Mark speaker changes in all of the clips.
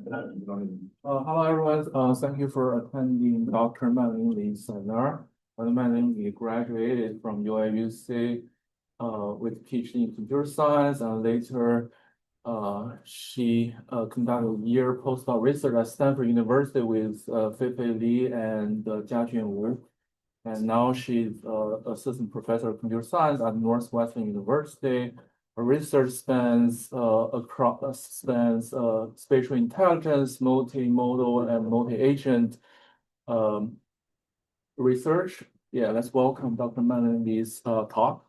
Speaker 1: Hello everyone. Thank you for attending Dr. Manling's seminar. Manling graduated from UIUC with PhD in computer science, and later she conducted a year postdoc research at Stanford University with Feifei Li and Jiajun Wu. And now she's assistant professor of computer science at Northwestern University. Her research spans spatial intelligence, multimodal, and multi-agent research. Yeah, let's welcome Dr. Manling's talk.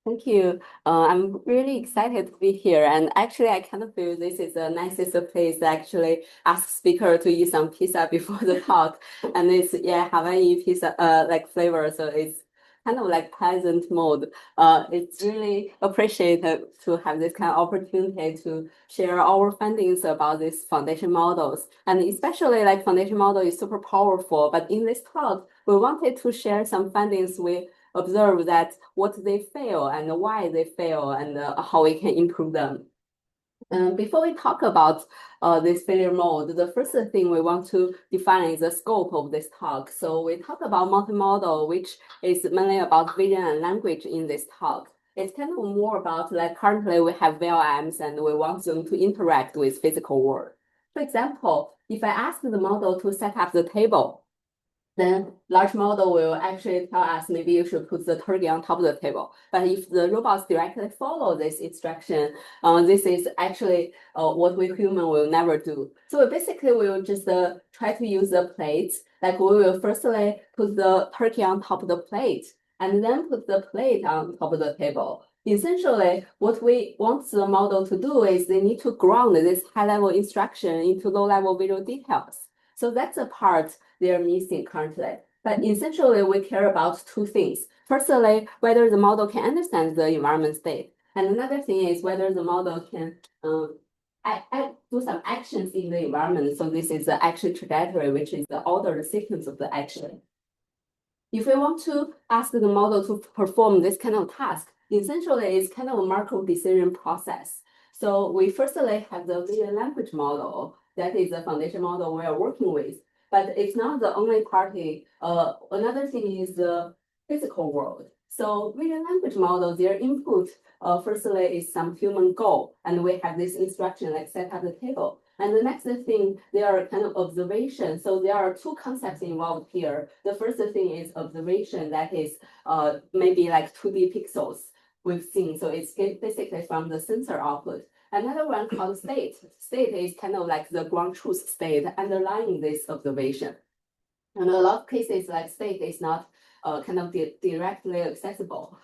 Speaker 2: Thank you. I'm really excited to be here. And actually, I kind of feel this is the nicest place to actually ask speaker to eat some pizza before the talk. And it's, Hawaii pizza, like flavor. So it's kind of like pleasant mode. It's really appreciated to have this kind of opportunity to share our findings about these foundation models. And especially like foundation model is super powerful. But in this talk, we wanted to share some findings we observe that what they fail and why they fail and how we can improve them. Before we talk about this failure mode, the first thing we want to define is the scope of this talk. So we talk about multimodal, which is mainly about vision and language in this talk. It's kind of more about like currently we have VLMs and we want them to interact with physical world. For example, if I ask the model to set up the table, then large model will actually tell us maybe you should put the turkey on top of the table. But if the robots directly follow this instruction, this is actually what we human will never do. So basically we will just try to use the plates. Like we will firstly put the turkey on top of the plate and then put the plate on top of the table. Essentially, what we want the model to do is they need to ground this high-level instruction into low-level visual details. So that's the part they're missing currently. But essentially, we care about two things. Firstly, whether the model can understand the environment state. And another thing is whether the model can do some actions in the environment. So this is the action trajectory, which is the ordered sequence of the action. If we want to ask the model to perform this kind of task, essentially it's kind of a Markov decision process. So we firstly have the vision language model. That is the foundation model we are working with. But it's not the only party. Another thing is the physical world. So vision language model, their input, firstly is some human goal. And we have this instruction like set up the table. And the next thing, they are kind of observation. So there are two concepts involved here. The first thing is observation, that is maybe like 2D pixels we've seen. So it's basically from the sensor output. Another one called state. State is kind of like the ground truth state underlying this observation. And a lot of cases like state is not kind of directly accessible.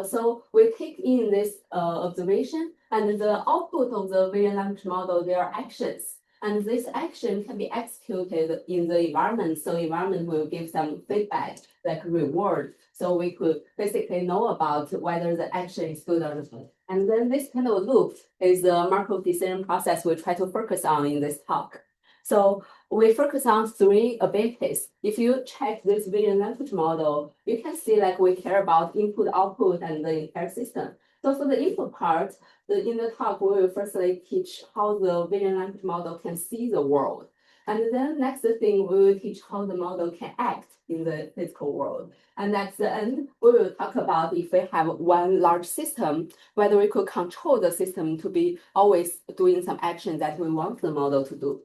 Speaker 2: So we take in this observation and the output of the vision language model, there are actions. And this action can be executed in the environment. So environment will give some feedback, like reward. So we could basically know about whether the action is good or not. And then this kind of loop is the Markov decision process we try to focus on in this talk. So we focus on three abilities. If you check this vision language model, you can see like we care about input, output, and the entire system. So for the input part, in the talk, we will firstly teach how the vision language model can see the world. And then next thing, we will teach how the model can act in the physical world. And at the end, we will talk about if we have one large system, whether we could control the system to be always doing some action that we want the model to do.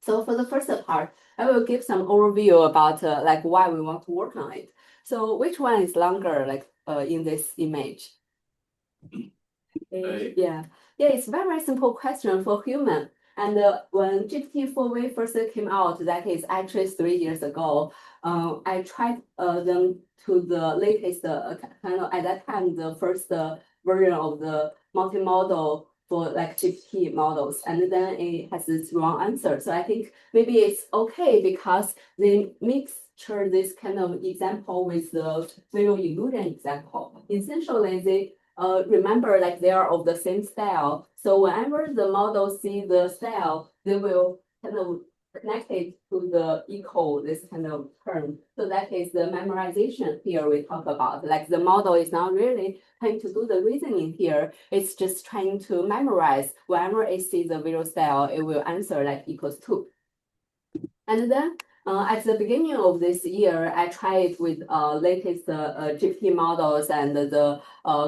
Speaker 2: So for the first part, I will give some overview about like why we want to work on it. So which one is longer, like in this image? Yeah, it's very simple question for human. And when GPT-4V first came out, that is actually 3 years ago, I tried them to the latest, kind of at that time, the first version of the multimodal for like GPT models, and then it has this wrong answer. So I think maybe it's okay because they mixture this kind of example with the visual illusion example. Essentially, they remember like they are of the same style. So whenever the model see the style, they will kind of connected to the equal, this kind of term. So that is the memorization here we talk about. Like the model is not really trying to do the reasoning here. It's just trying to memorize. Whenever it sees the visual style, it will answer like equals 2. And then at the beginning of this year, I tried with latest GPT models and the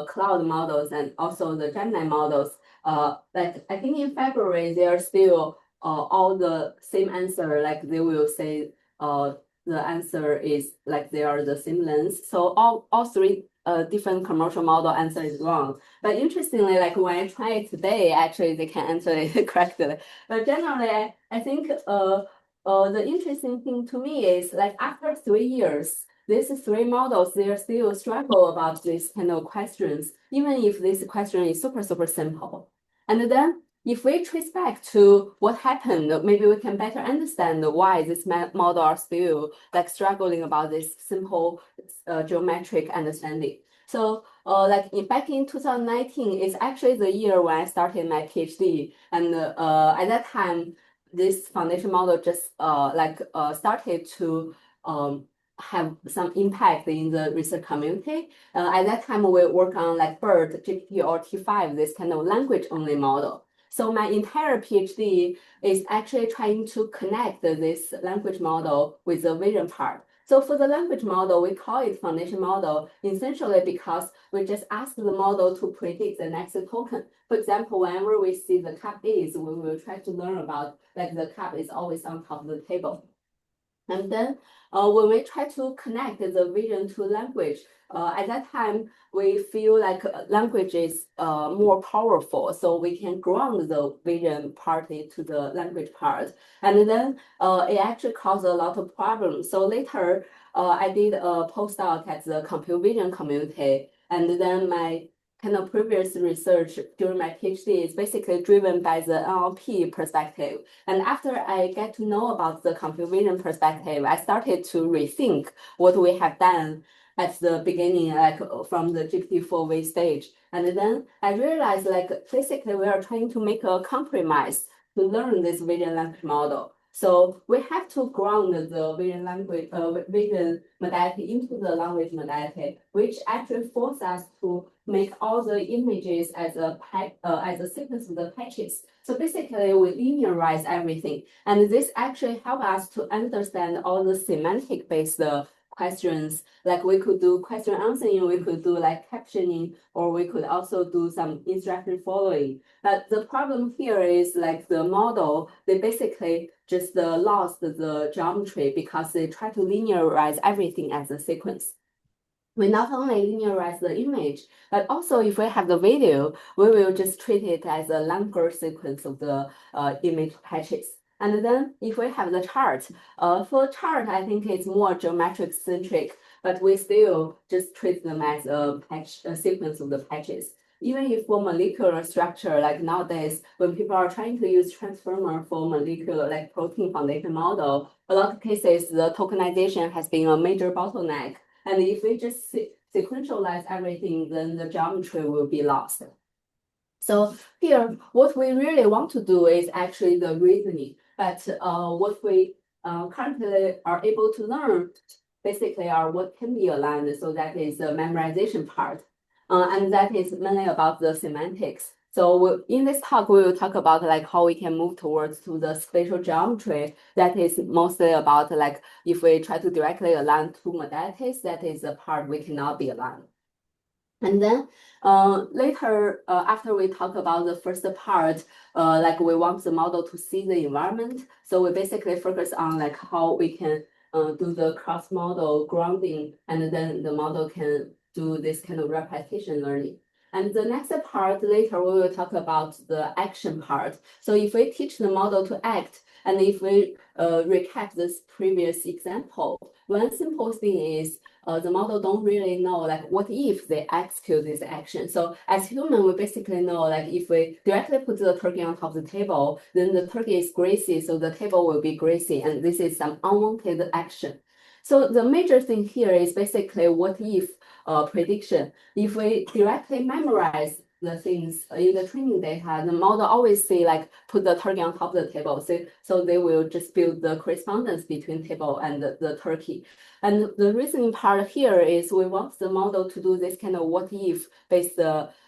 Speaker 2: cloud models and also the Gemini models. Like I think in February, they are still all the same answer. Like they will say the answer is like they are the same length. So all three different commercial model answer is wrong. But interestingly, like when I try it today, actually they can answer it correctly. But generally, I think the interesting thing to me is like after 3 years, these three models, they are still struggle about these kind of questions, even if this question is super, super simple. And then if we trace back to what happened, maybe we can better understand why this model are still like struggling about this simple geometric understanding. So back in 2019, it's actually the year when I started my PhD. And at that time, this foundation model just started to have some impact in the research community. At that time, we work on like BERT, GPT, or T5, this kind of language-only model. So my entire PhD is actually trying to connect this language model with the vision part. So for the language model, we call it foundation model, essentially because we just ask the model to predict the next token. For example, whenever we see the cup is, we will try to learn about like the cup is always on top of the table. And then when we try to connect the vision to language, at that time, we feel like language is more powerful, so we can ground the vision part to the language part. And then it actually caused a lot of problems. So later, I did a postdoc at the computer vision community, and then my kind of previous research during my PhD is basically driven by the NLP perspective. And after I get to know about the computer vision perspective, I started to rethink what we have done at the beginning, like from the GPT-4V stage. And then I realized like basically we are trying to make a compromise to learn this vision language model. So we have to ground the vision language, vision modality into the language modality, which actually forces us to make all the images as a sequence of the patches. So basically, we linearize everything, and this actually helps us to understand all the semantic-based questions. Like we could do question answering, we could do like captioning, or we could also do some instruction following. But the problem here is like the model, they basically just lost the geometry because they try to linearize everything as a sequence. We not only linearize the image, but also if we have the video, we will just treat it as a longer sequence of the image patches. And then if we have the chart, for chart, I think it's more geometric centric, but we still just treat them as a sequence of the patches. Even if for molecular structure, like nowadays, when people are trying to use transformer for molecular, like protein foundation model, a lot of cases, the tokenization has been a major bottleneck. And if we just sequentialize everything, then the geometry will be lost. So here, what we really want to do is actually the reasoning. But what we currently are able to learn basically are what can be aligned. So that is the memorization part. And that is mainly about the semantics. So in this talk, we will talk about like how we can move towards to the spatial geometry. That is mostly about like if we try to directly align two modalities, that is the part we cannot be aligned. And then later, after we talk about the first part, like we want the model to see the environment. So we basically focus on like how we can do the cross-model grounding, and then the model can do this kind of repetition learning. And the next part later, we will talk about the action part. So if we teach the model to act, and if we recap this previous example, one simple thing is the model don't really know like what if they execute this action. So as human, we basically know like if we directly put the turkey on top of the table, then the turkey is greasy, so the table will be greasy, and this is some unwanted action. So the major thing here is basically what if prediction. If we directly memorize the things in the training data, the model always say like put the turkey on top of the table. So they will just build the correspondence between table and the turkey. And the reasoning part here is we want the model to do this kind of what if based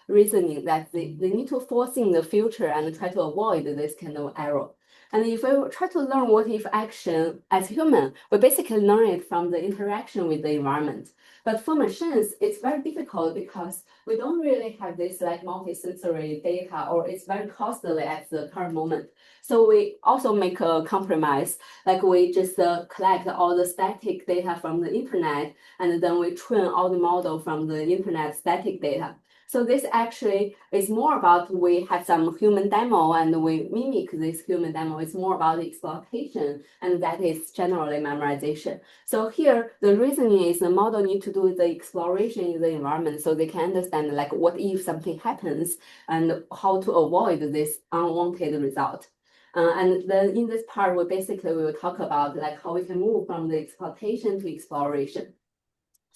Speaker 2: reasoning that they need to foresee the future and try to avoid this kind of error. And if we try to learn what if action as human, we basically learn it from the interaction with the environment. But for machines, it's very difficult because we don't really have this like multi-sensory data, or it's very costly at the current moment. So we also make a compromise, like we just collect all the static data from the internet, and then we train all the model from the internet static data. So this actually is more about we have some human demo and we mimic this human demo. It's more about the exploitation, and that is generally memorization. So here, the reasoning is the model need to do the exploration in the environment so they can understand like what if something happens and how to avoid this unwanted result. And then in this part, we will talk about like how we can move from the exploitation to exploration.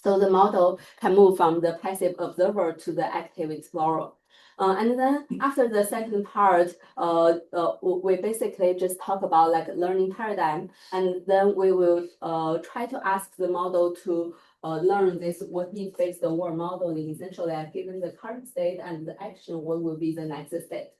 Speaker 2: So the model can move from the passive observer to the active explorer. And then after the second part, we basically just talk about like learning paradigm, and then we will try to ask the model to learn this what if based world modeling. Essentially, given the current state and the action, what will be the next state.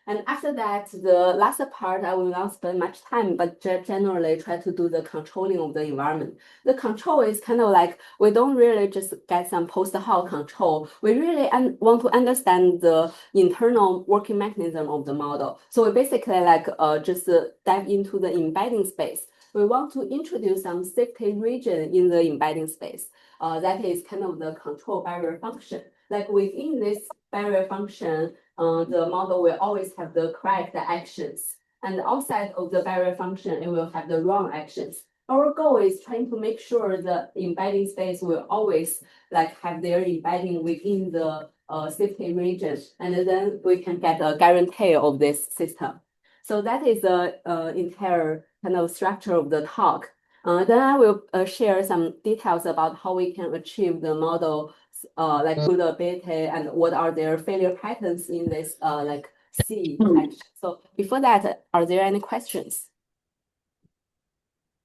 Speaker 2: And after that, the last part, I will not spend much time, but generally try to do the controlling of the environment. The control is kind of like, we don't really just get some post-hoc control. We really want to understand the internal working mechanism of the model. So we basically like just dive into the embedding space. We want to introduce some safety region in the embedding space. That is kind of the control barrier function. Like within this barrier function, the model will always have the correct actions. And outside of the barrier function, it will have the wrong actions. Our goal is trying to make sure the embedding space will always like have their embedding within the safety region, and then we can get a guarantee of this system. So that is the entire kind of structure of the talk. Then I will share some details about how we can achieve the model like good ability and what are their failure patterns in this like C action. So before that, are there any questions?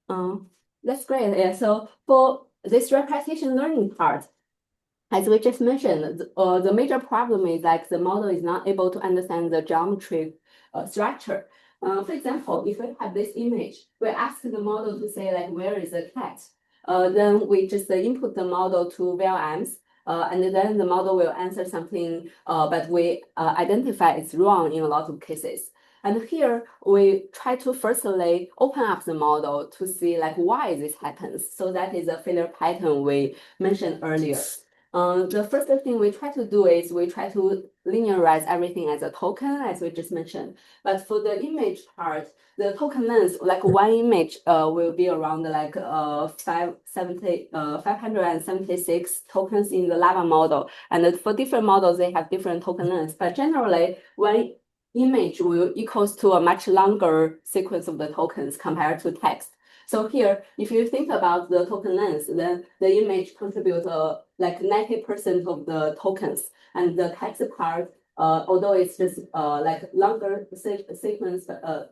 Speaker 2: That's great. Yeah. So for this repetition learning part, as we just mentioned, the major problem is like the model is not able to understand the geometry structure. For example, if we have this image, we ask the model to say like, where is the cat? Then we just input the model to VLMs, and then the model will answer something, but we identify it's wrong in a lot of cases. And here we try to firstly open up the model to see like why this happens. So that is a failure pattern we mentioned earlier. The first thing we try to do is we try to linearize everything as a token, as we just mentioned. But for the image part, the token length, like one image will be around like 576 tokens in the lava model. And for different models, they have different token lengths. But generally, one image will equals to a much longer sequence of the tokens compared to text. So here, if you think about the token length, then the image contributes like 90% of the tokens, and the text part, although it's just like longer sequence,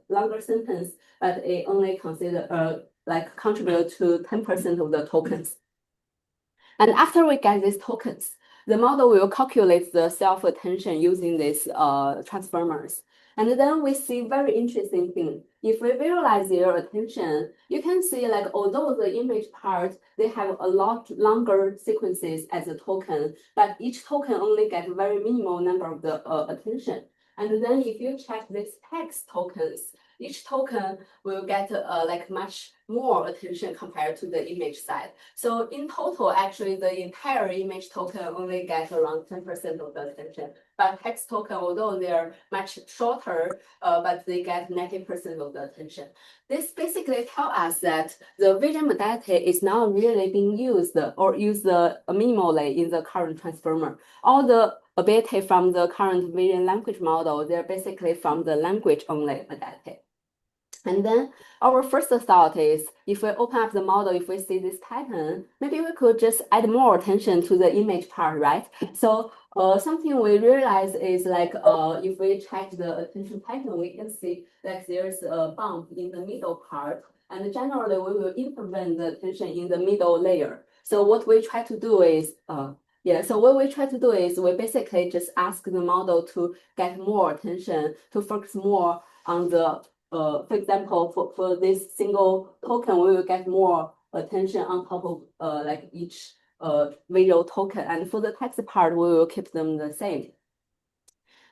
Speaker 2: longer sentence, but it only consider like contribute to 10% of the tokens. And after we get these tokens, the model will calculate the self-attention using these transformers. And then we see very interesting thing. If we visualize their attention, you can see like although the image part, they have a lot longer sequences as a token, but each token only get a very minimal number of the attention. And then if you check these text tokens, each token will get like much more attention compared to the image side. So in total, actually, the entire image token only gets around 10% of the attention. But text token, although they're much shorter, but they get 90% of the attention. This basically tells us that the vision modality is not really being used or used minimally in the current transformer. All the ability from the current vision language model, they're basically from the language only modality. And then our first thought is, if we open up the model, if we see this pattern, maybe we could just add more attention to the image part, right? So something we realize is like if we check the attention pattern, we can see like there's a bump in the middle part, and generally we will intervene the attention in the middle layer. So what we try to do is we basically just ask the model to get more attention, to focus more on the for example, for this single token, we will get more attention on top of like each visual token. And for the text part, we will keep them the same.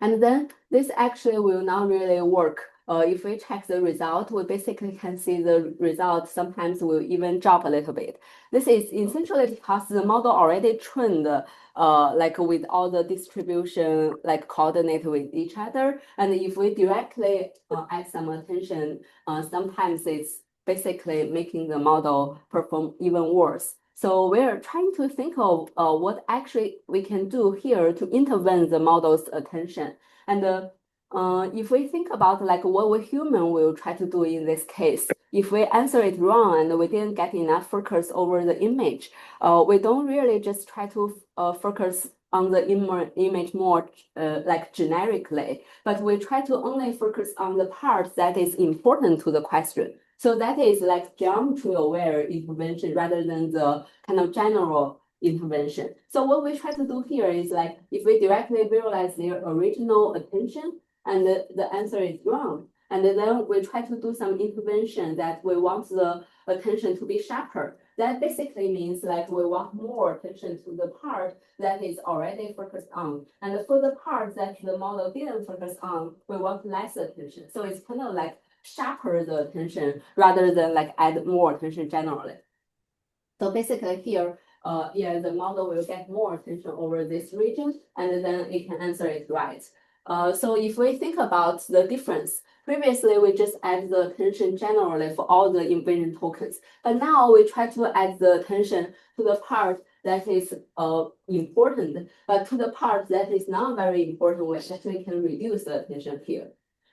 Speaker 2: And then this actually will not really work. If we check the result, we basically can see the result sometimes will even drop a little bit. This is essentially because the model already trained like with all the distribution like coordinate with each other. And if we directly add some attention, sometimes it's basically making the model perform even worse. So we're trying to think of what actually we can do here to intervene the model's attention. And if we think about like what we human will try to do in this case, if we answer it wrong and we didn't get enough focus over the image, we don't really just try to focus on the image more like generically, but we try to only focus on the part that is important to the question. So that is like geometry aware intervention rather than the kind of general intervention. So what we try to do here is like if we directly visualize their original attention and the answer is wrong, and then we try to do some intervention that we want the attention to be sharper. That basically means like we want more attention to the part that is already focused on. And for the part that the model didn't focus on, we want less attention. So it's kind of like sharper the attention rather than like add more attention generally. So basically here, the model will get more attention over this region and then it can answer it right. So if we think about the difference, previously we just add the attention generally for all the invasion tokens, but now we try to add the attention to the part that is important, but to the part that is not very important, we actually can reduce the attention here.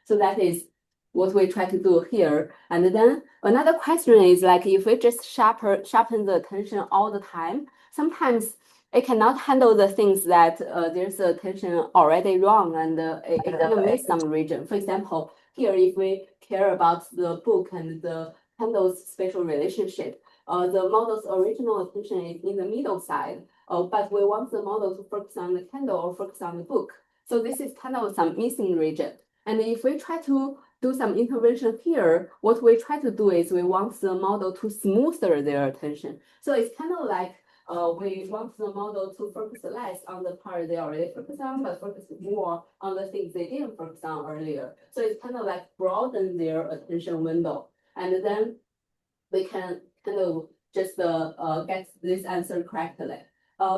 Speaker 2: So that is what we try to do here. And then another question is like if we just sharpen the attention all the time, sometimes it cannot handle the things that there's attention already wrong and it can miss some region. For example, here if we care about the book and the candle's spatial relationship, the model's original attention is in the middle side, but we want the model to focus on the candle or focus on the book. So this is kind of some missing region. And if we try to do some intervention here, what we try to do is we want the model to smoother their attention. So it's kind of like we want the model to focus less on the part they already focused on, but focus more on the things they didn't focus on earlier. So it's kind of like broaden their attention window. And then we can kind of just get this answer correctly.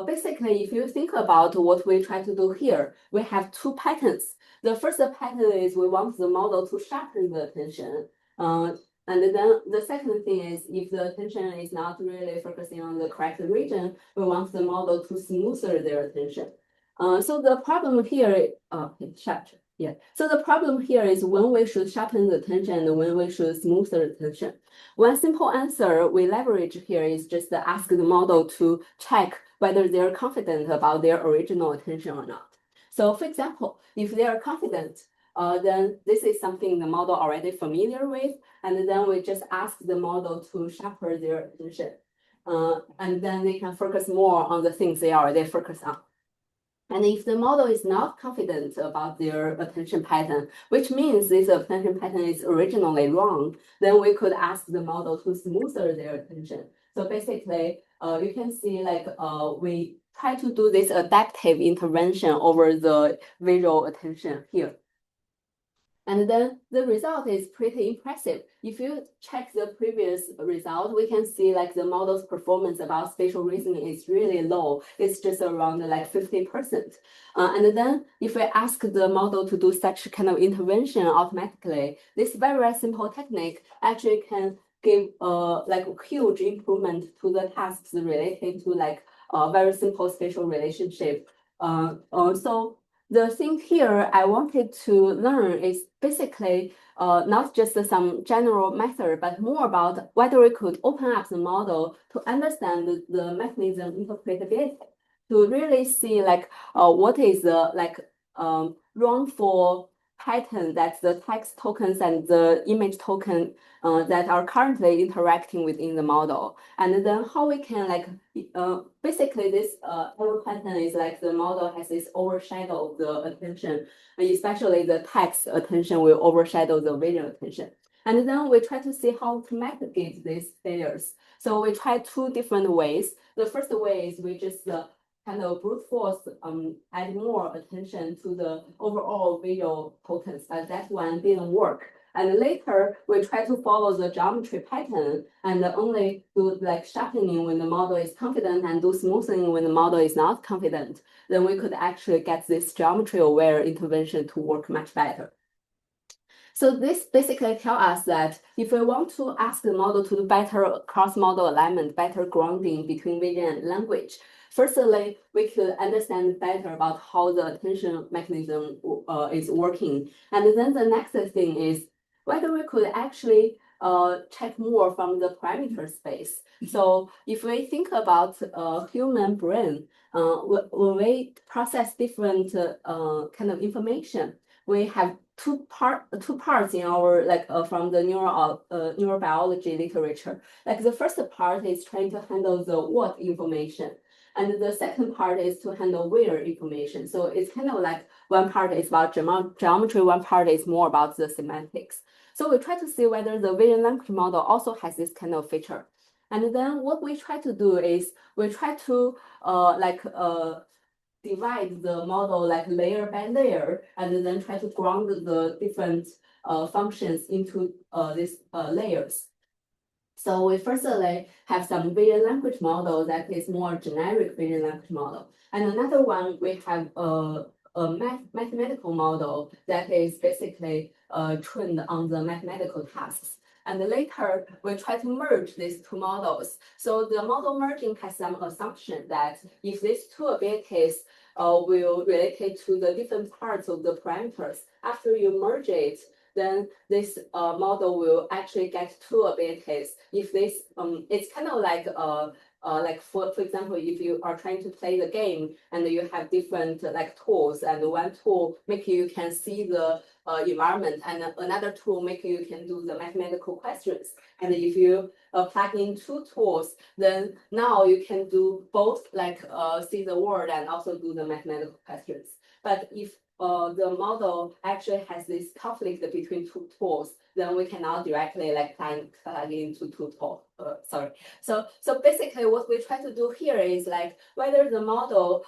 Speaker 2: Basically, if you think about what we try to do here, we have two patterns. The first pattern is we want the model to sharpen the attention. And then the second thing is if the attention is not really focusing on the correct region, we want the model to smoother their attention. So the problem here, So the problem here is when we should sharpen the attention and when we should smooth the attention. One simple answer we leverage here is just to ask the model to check whether they're confident about their original attention or not. So for example, if they are confident, then this is something the model already familiar with, and then we just ask the model to sharpen their attention. And then they can focus more on the things they already focus on. And if the model is not confident about their attention pattern, which means this attention pattern is originally wrong, then we could ask the model to smoother their attention. So basically, you can see like we try to do this adaptive intervention over the visual attention here. And then the result is pretty impressive. If you check the previous result, we can see like the model's performance about spatial reasoning is really low. It's just around like 50%. And then if we ask the model to do such kind of intervention automatically, this very simple technique actually can give like huge improvement to the tasks related to like a very simple spatial relationship. So the thing here I wanted to learn is basically not just some general method, but more about whether we could open up the model to understand the mechanism interpretability. to really see like what is the wrongful pattern that the text tokens and the image token that are currently interacting within the model, and then how we can like basically this error pattern is like the model has this overshadow of the attention, especially the text attention will overshadow the visual attention. And then we try to see how to mitigate these failures. So we try two different ways. The first way is we just kind of brute force add more attention to the overall visual tokens, but that one didn't work. And later we try to follow the geometry pattern and only do like sharpening when the model is confident and do smoothing when the model is not confident. Then we could actually get this geometry aware intervention to work much better. So this basically tells us that if we want to ask the model to do better cross-model alignment, better grounding between vision and language, firstly, we could understand better about how the attention mechanism is working. And then the next thing is whether we could actually check more from the parameter space. So if we think about human brain, when we process different kind of information, we have two parts in our from the neurobiology literature. Like the first part is trying to handle the what information, and the second part is to handle where information. So it's kind of like one part is about geometry, one part is more about the semantics. So we try to see whether the vision language model also has this kind of feature. And then what we try to do is we try to divide the model like layer by layer, and then try to ground the different functions into these layers. So we firstly have some vision language model that is more generic vision language model. And another one, we have a mathematical model that is basically trained on the mathematical tasks. And later, we try to merge these two models. So the model merging has some assumption that if these two abilities will relate it to the different parts of the parameters, after you merge it, then this model will actually get two abilities. If this, it's kind of like for example, if you are trying to play the game and you have different like tools, and one tool make you can see the environment, and another tool make you can do the mathematical questions. And if you plug in two tools, then now you can do both like see the world and also do the mathematical questions. But if the model actually has this conflict between two tools, then we cannot directly like plug into two tools. So basically what we try to do here is like whether the model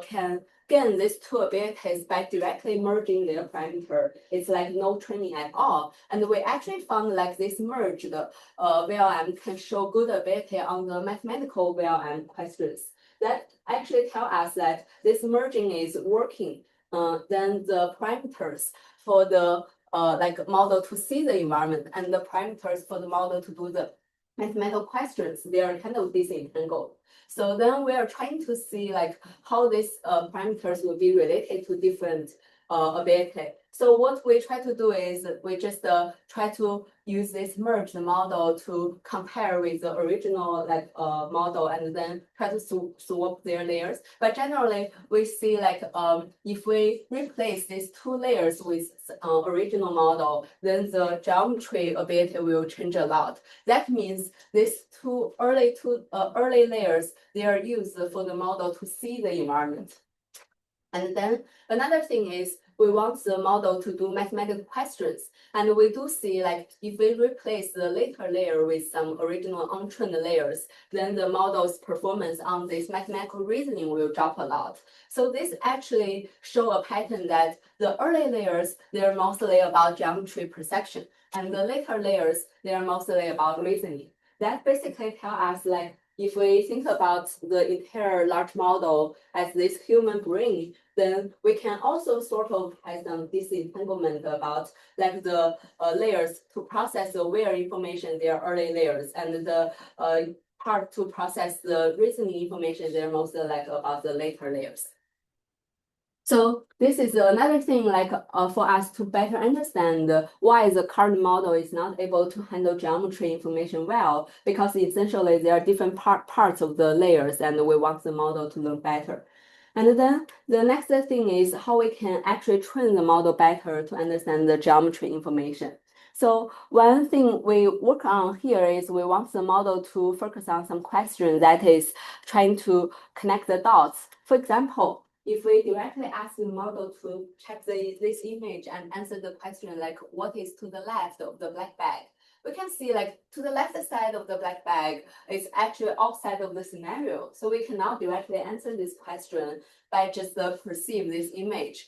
Speaker 2: can gain these two abilities by directly merging their parameter. It's like no training at all. And we actually found like this merged VLM can show good ability on the mathematical VLM questions. That actually tell us that this merging is working. Then the parameters for the like model to see the environment and the parameters for the model to do the mathematical questions, they are kind of disentangled. So then we are trying to see like how these parameters will be related to different ability. So what we try to do is we just try to use this merged model to compare with the original like model, and then try to swap their layers. But generally, we see like if we replace these two layers with original model, then the geometry ability will change a lot. That means these two early layers, they are used for the model to see the environment. And then another thing is we want the model to do mathematical questions. And we do see like if we replace the later layer with some original untrained layers, then the model's performance on this mathematical reasoning will drop a lot. So this actually show a pattern that the early layers, they're mostly about geometry perception. And the later layers, they're mostly about reasoning. That basically tell us like if we think about the entire large model as this human brain, then we can also sort of have some disentanglement about like the layers to process the where information, they are early layers, and the part to process the reasoning information, they're mostly like about the later layers. So this is another thing like for us to better understand why the current model is not able to handle geometry information well, because essentially there are different parts of the layers and we want the model to learn better. And then the next thing is how we can actually train the model better to understand the geometry information. So one thing we work on here is we want the model to focus on some question that is trying to connect the dots. For example, if we directly ask the model to check this image and answer the question like what is to the left of the black bag, we can see like to the left side of the black bag is actually outside of the scenario. So we cannot directly answer this question by just perceive this image.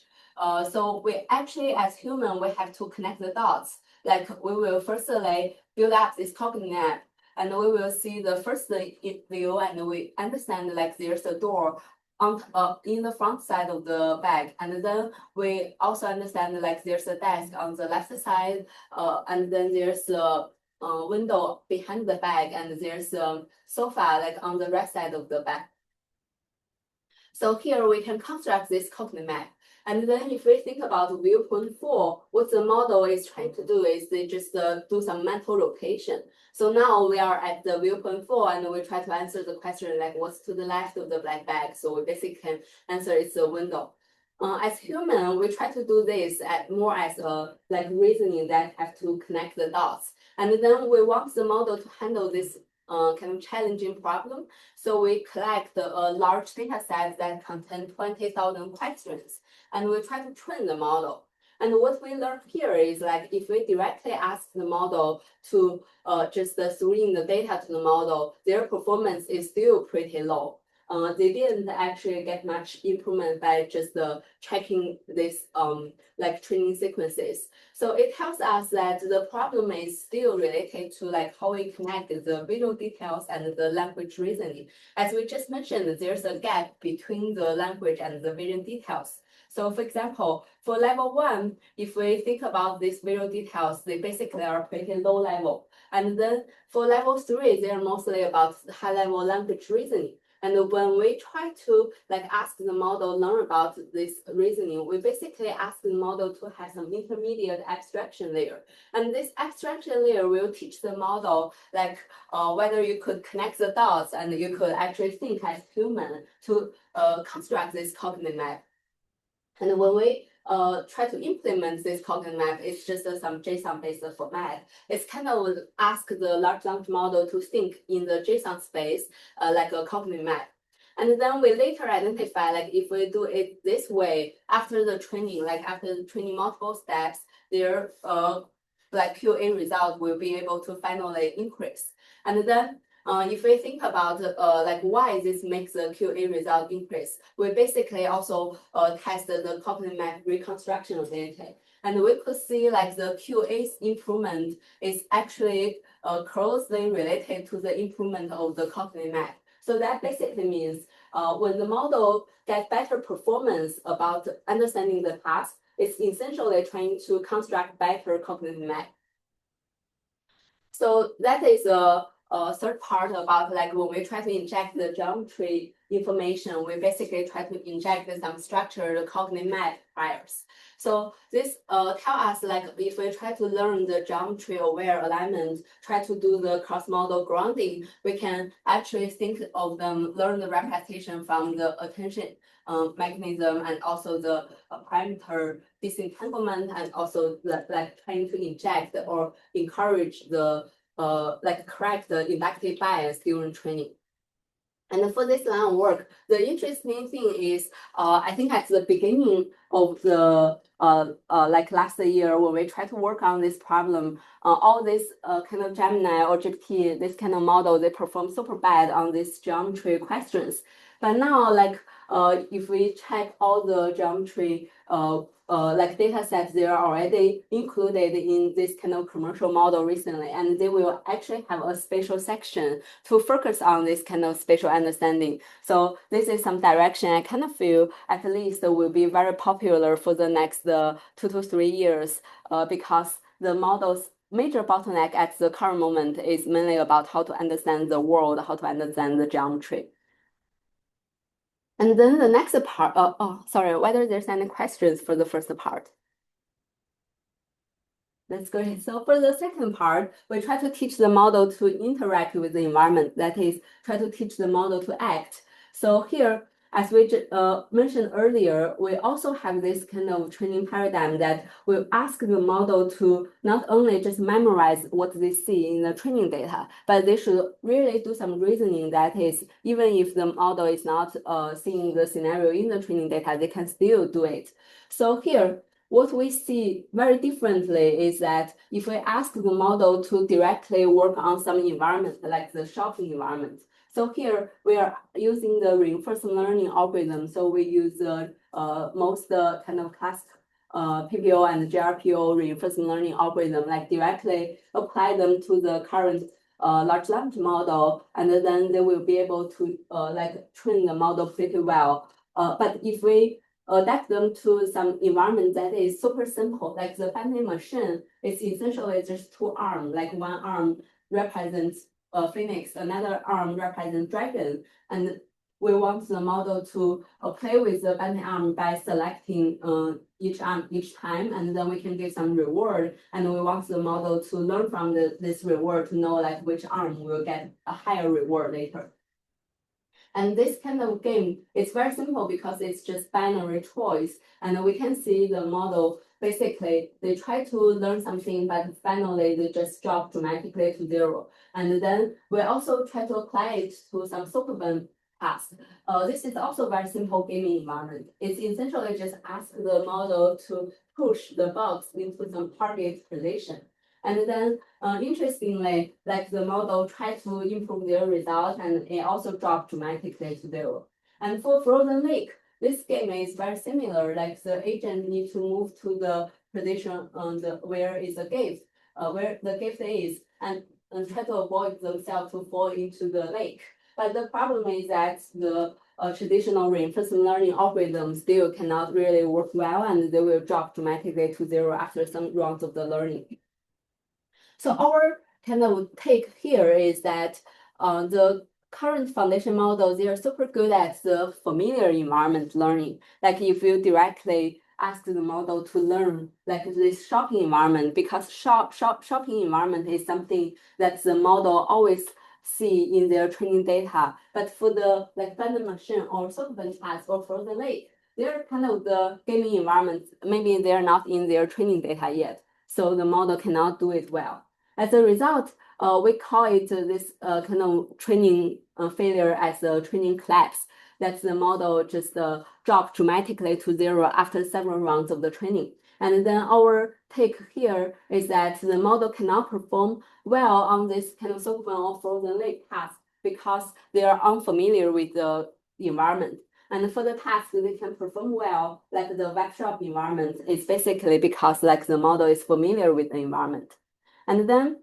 Speaker 2: So we actually, as human, we have to connect the dots. Like we will firstly build up this cognitive map, and we will see the first view, and we understand like there's a door on in the front side of the bag, and then we also understand like there's a desk on the left side, and then there's a window behind the bag, and there's a sofa like on the right side of the bag. So here we can construct this cognitive map. And then if we think about viewpoint 4, what the model is trying to do is they just do some mental rotation. So now we are at the viewpoint 4 and we try to answer the question like what's to the left of the black bag. So we basically can answer it's a window. As human, we try to do this more as a like reasoning that have to connect the dots. And then we want the model to handle this kind of challenging problem. So we collect a large data set that contain 20,000 questions, and we try to train the model. And what we learned here is like if we directly ask the model to just throw in the data to the model, their performance is still pretty low. They didn't actually get much improvement by just checking this like training sequences. So it tells us that the problem is still related to like how we connect the visual details and the language reasoning. As we just mentioned, there's a gap between the language and the vision details. So for example, for level 1, if we think about these visual details, they basically are pretty low level. And then for level 3, they're mostly about high level language reasoning. And when we try to like ask the model learn about this reasoning, we basically ask the model to have some intermediate abstraction layer. And this abstraction layer will teach the model like whether you could connect the dots and you could actually think as human to construct this cognitive map. And when we try to implement this cognitive map, it's just some JSON-based format. It's kind of ask the large language model to think in the JSON space like a cognitive map. And then we later identify, like if we do it this way, after the training, like after the training multiple steps, their like QA result will be able to finally increase. And then if we think about like why this makes the QA result increase, we basically also test the cognitive map reconstruction ability. And we could see like the QA's improvement is actually closely related to the improvement of the cognitive map. So that basically means when the model gets better performance about understanding the task, it's essentially trying to construct better cognitive map. So that is a third part about like when we try to inject the geometry information, we basically try to inject some structured cognitive map priors. So this tell us like if we try to learn the geometry aware alignment, try to do the cross-model grounding, we can actually think of them, learn the representation from the attention mechanism and also the parameter disentanglement and also like trying to inject or encourage the like correct the inductive bias during training. And for this line of work, the interesting thing is, I think at the beginning of the like last year when we tried to work on this problem, all this kind of Gemini or GPT, this kind of model, they perform super bad on these geometry questions. But now, like if we check all the geometry like data sets, they are already included in this kind of commercial model recently, and they will actually have a special section to focus on this kind of spatial understanding. So this is some direction I kind of feel at least will be very popular for the next 2 to 3 years because the model's major bottleneck at the current moment is mainly about how to understand the world, how to understand the geometry. And then the next part, sorry, whether there's any questions for the first part. Let's go ahead. So for the second part, we try to teach the model to interact with the environment. That is, try to teach the model to act. So here, as we mentioned earlier, we also have this kind of training paradigm that we ask the model to not only just memorize what they see in the training data, but they should really do some reasoning. That is, even if the model is not seeing the scenario in the training data, they can still do it. So here, what we see very differently is that if we ask the model to directly work on some environment, like the shopping environment. So here we are using the reinforcement learning algorithm. So we use most kind of classic PPO and GRPO reinforcement learning algorithm, like directly apply them to the current large language model, and then they will be able to like train the model pretty well. But if we adapt them to some environment that is super simple, like the vending machine is essentially just two arms, like one arm represents a phoenix, another arm represents dragon, and we want the model to play with the vending arm by selecting each arm each time, and then we can give some reward, and we want the model to learn from this reward to know like which arm will get a higher reward later. And this kind of game is very simple because it's just binary choice. And we can see the model, basically, they try to learn something, but finally they just drop dramatically to zero. And then we also try to apply it to some subsequent tasks. This is also a very simple gaming environment. It's essentially just ask the model to push the box into some target position. And then interestingly, like the model tried to improve their result and it also dropped dramatically to zero. And for Frozen Lake, this game is very similar. Like the agent needs to move to the position on the where is the gift, where the gift is, and try to avoid themselves to fall into the lake. But the problem is that the traditional reinforcement learning algorithm still cannot really work well, and they will drop dramatically to zero after some rounds of the learning. So our kind of take here is that the current foundation models, they are super good at the familiar environment learning. Like if you directly ask the model to learn like this shopping environment, because shopping environment is something that the model always see in their training data. But for the like vending machine or solvent task or for the lake, they're kind of the gaming environment. Maybe they're not in their training data yet. So the model cannot do it well. As a result, we call it this kind of training failure as a training collapse. That the model just dropped dramatically to zero after several rounds of the training. And then our take here is that the model cannot perform well on this kind of solvent or frozen lake task because they are unfamiliar with the environment. And for the task they can perform well, like the web shop environment, is basically because like the model is familiar with the environment. And then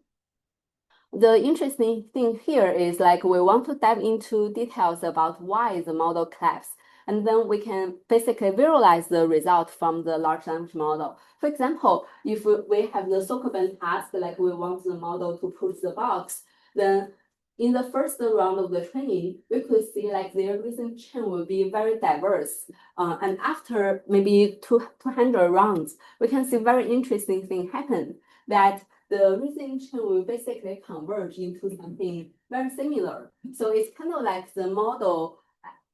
Speaker 2: the interesting thing here is like we want to dive into details about why the model collapsed. And then we can basically visualize the result from the large language model. For example, if we have the Sokoban task, like we want the model to push the box, then in the first round of the training, we could see like their reasoning chain will be very diverse. And after maybe 200 rounds, we can see very interesting thing happen that the reasoning chain will basically converge into something very similar. So it's kind of like the model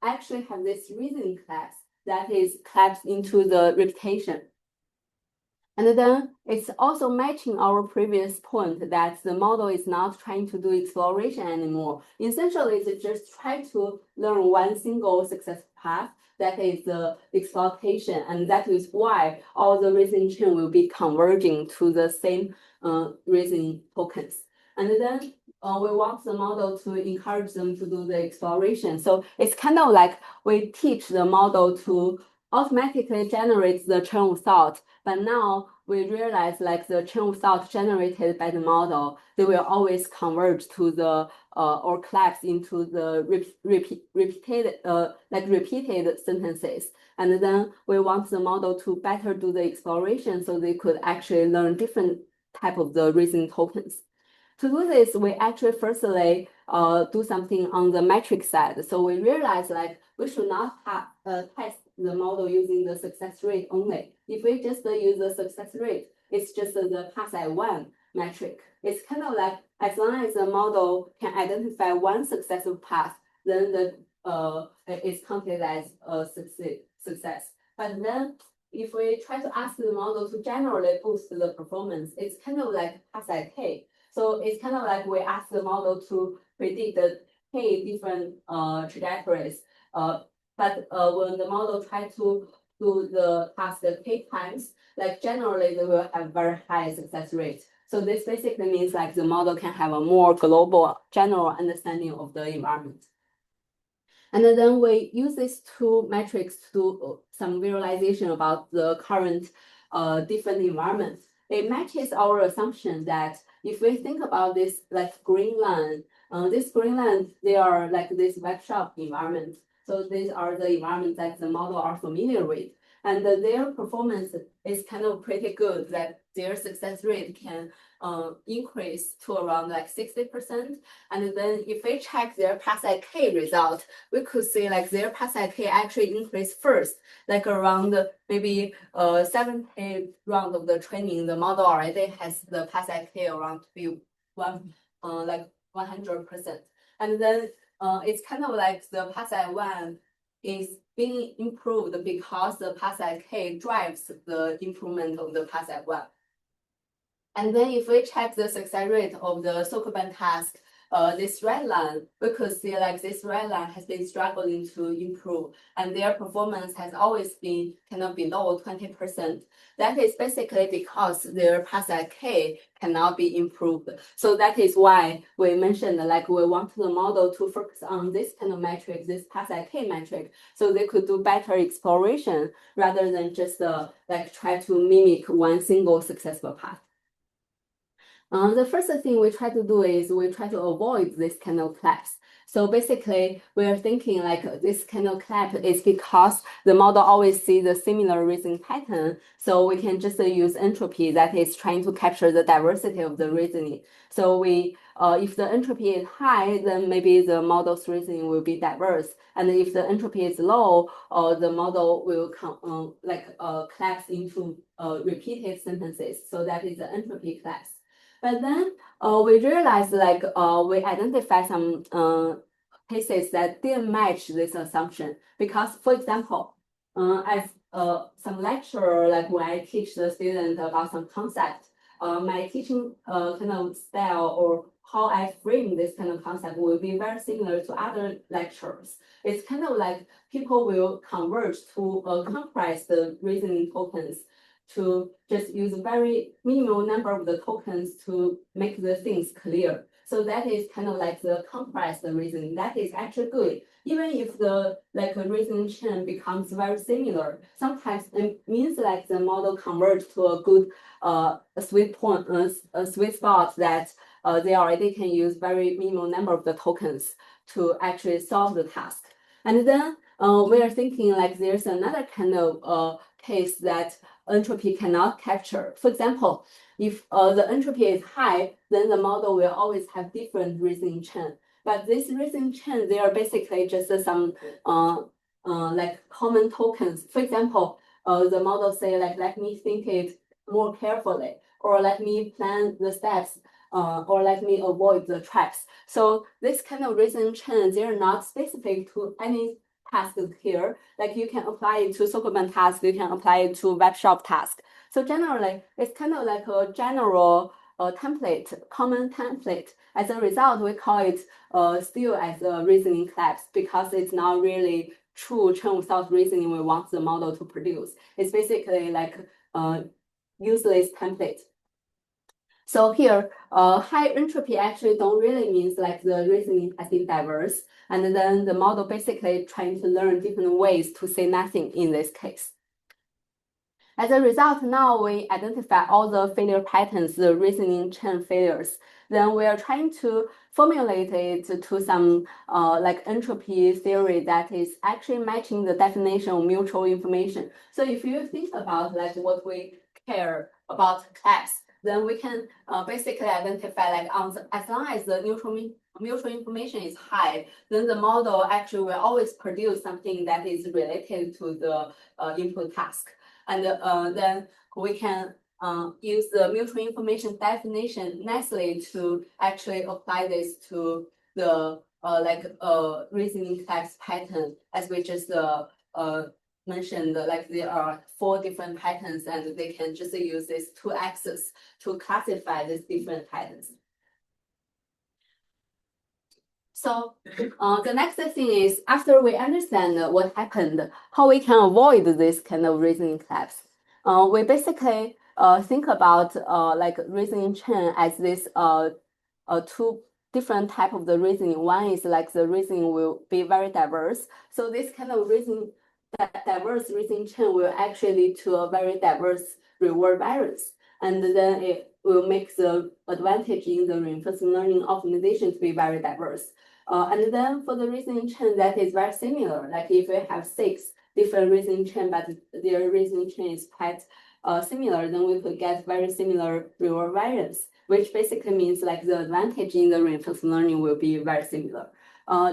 Speaker 2: actually have this reasoning class that is collapsed into the repetition. And then it's also matching our previous point that the model is not trying to do exploration anymore. Essentially, it's just try to learn one single success path that is the exploitation. And that is why all the reasoning chain will be converging to the same reasoning tokens. And then we want the model to encourage them to do the exploration. So it's kind of like we teach the model to automatically generate the chain of thought. But now we realize like the chain of thought generated by the model, they will always converge to the or collapse into the repeated sentences. And then we want the model to better do the exploration so they could actually learn different type of the reasoning tokens. To do this, we actually firstly do something on the metric side. So we realize like we should not test the model using the success rate only. If we just use the success rate, it's just the pass at one metric. It's kind of like as long as the model can identify one successful path, then it's counted as a success. But then if we try to ask the model to generally boost the performance, it's kind of like pass at k. So it's kind of like we ask the model to predict the k different trajectories. But when the model try to do the task k times, like generally they will have very high success rate. So this basically means like the model can have a more global general understanding of the environment. And then we use these two metrics to do some visualization about the current different environments. It matches our assumption that if we think about this like green line, this green line, they are like this web shop environment. So these are the environments that the model are familiar with. And their performance is kind of pretty good, that their success rate can increase to around like 60%. And then if we check their pass at k result, we could see like their pass at k actually increased first, like around maybe 70 round of the training, the model already has the pass at k around to be like 100%. And then it's kind of like the pass at one is being improved because the pass at k drives the improvement of the pass at one. And then if we check the success rate of the Sokoban task, this red line, we could see like this red line has been struggling to improve, and their performance has always been kind of below 20%. That is basically because their pass at k cannot be improved. So that is why we mentioned like we want the model to focus on this kind of metric, this pass at k metric, so they could do better exploration rather than just like try to mimic one single successful path. The first thing we try to do is we try to avoid this kind of collapse. So basically, we are thinking like this kind of collapse is because the model always sees the similar reasoning pattern. So we can just use entropy that is trying to capture the diversity of the reasoning. So if the entropy is high, then maybe the model's reasoning will be diverse. And if the entropy is low, the model will collapse into repeated sentences. So that is the entropy collapse. But then we realized like we identify some cases that didn't match this assumption, because for example, as some lecturer, like when I teach the student about some concept, my teaching kind of style or how I frame this kind of concept will be very similar to other lecturers. It's kind of like people will converge to compress the reasoning tokens to just use a very minimal number of the tokens to make the things clear. So that is kind of like the compressed reasoning. That is actually good. Even if the reasoning chain becomes very similar, sometimes it means like the model converges to a good sweet spot that they already can use very minimal number of the tokens to actually solve the task. And then we are thinking like there's another kind of case that entropy cannot capture. For example, if the entropy is high, then the model will always have different reasoning chain. But this reasoning chain, they are basically just some like common tokens. For example, the model say like, let me think it more carefully, or let me plan the steps, or let me avoid the traps. So this kind of reasoning chain, they're not specific to any tasks here. Like you can apply it to Sokoban task, you can apply it to web shop task. So generally, it's kind of like a general template, common template. As a result, we call it still as a reasoning collapse, because it's not really true chain of thought reasoning we want the model to produce. It's basically like useless template. So here, high entropy actually don't really means like the reasoning has been diverse, and then the model basically trying to learn different ways to say nothing in this case. As a result, now we identify all the failure patterns, the reasoning chain failures. Then we are trying to formulate it to some like entropy theory that is actually matching the definition of mutual information. So if you think about like what we care about collapse, then we can basically identify like as long as the mutual information is high, then the model actually will always produce something that is related to the input task. And then we can use the mutual information definition nicely to actually apply this to the reasoning class pattern, as we just mentioned, like there are 4 different patterns and they can just use these 2 axes to classify these different patterns. So the next thing is, after we understand what happened, how we can avoid this kind of reasoning collapse. We basically think about like reasoning chain as this 2 different type of the reasoning. One is like the reasoning will be very diverse. So this kind of reasoning, diverse reasoning chain will actually lead to a very diverse reward variance. And then it will make the advantage in the reinforcement learning optimization to be very diverse. And then for the reasoning chain that is very similar, like if we have 6 different reasoning chain, but their reasoning chain is quite similar, then we could get very similar reward variance, which basically means like the advantage in the reinforcement learning will be very similar.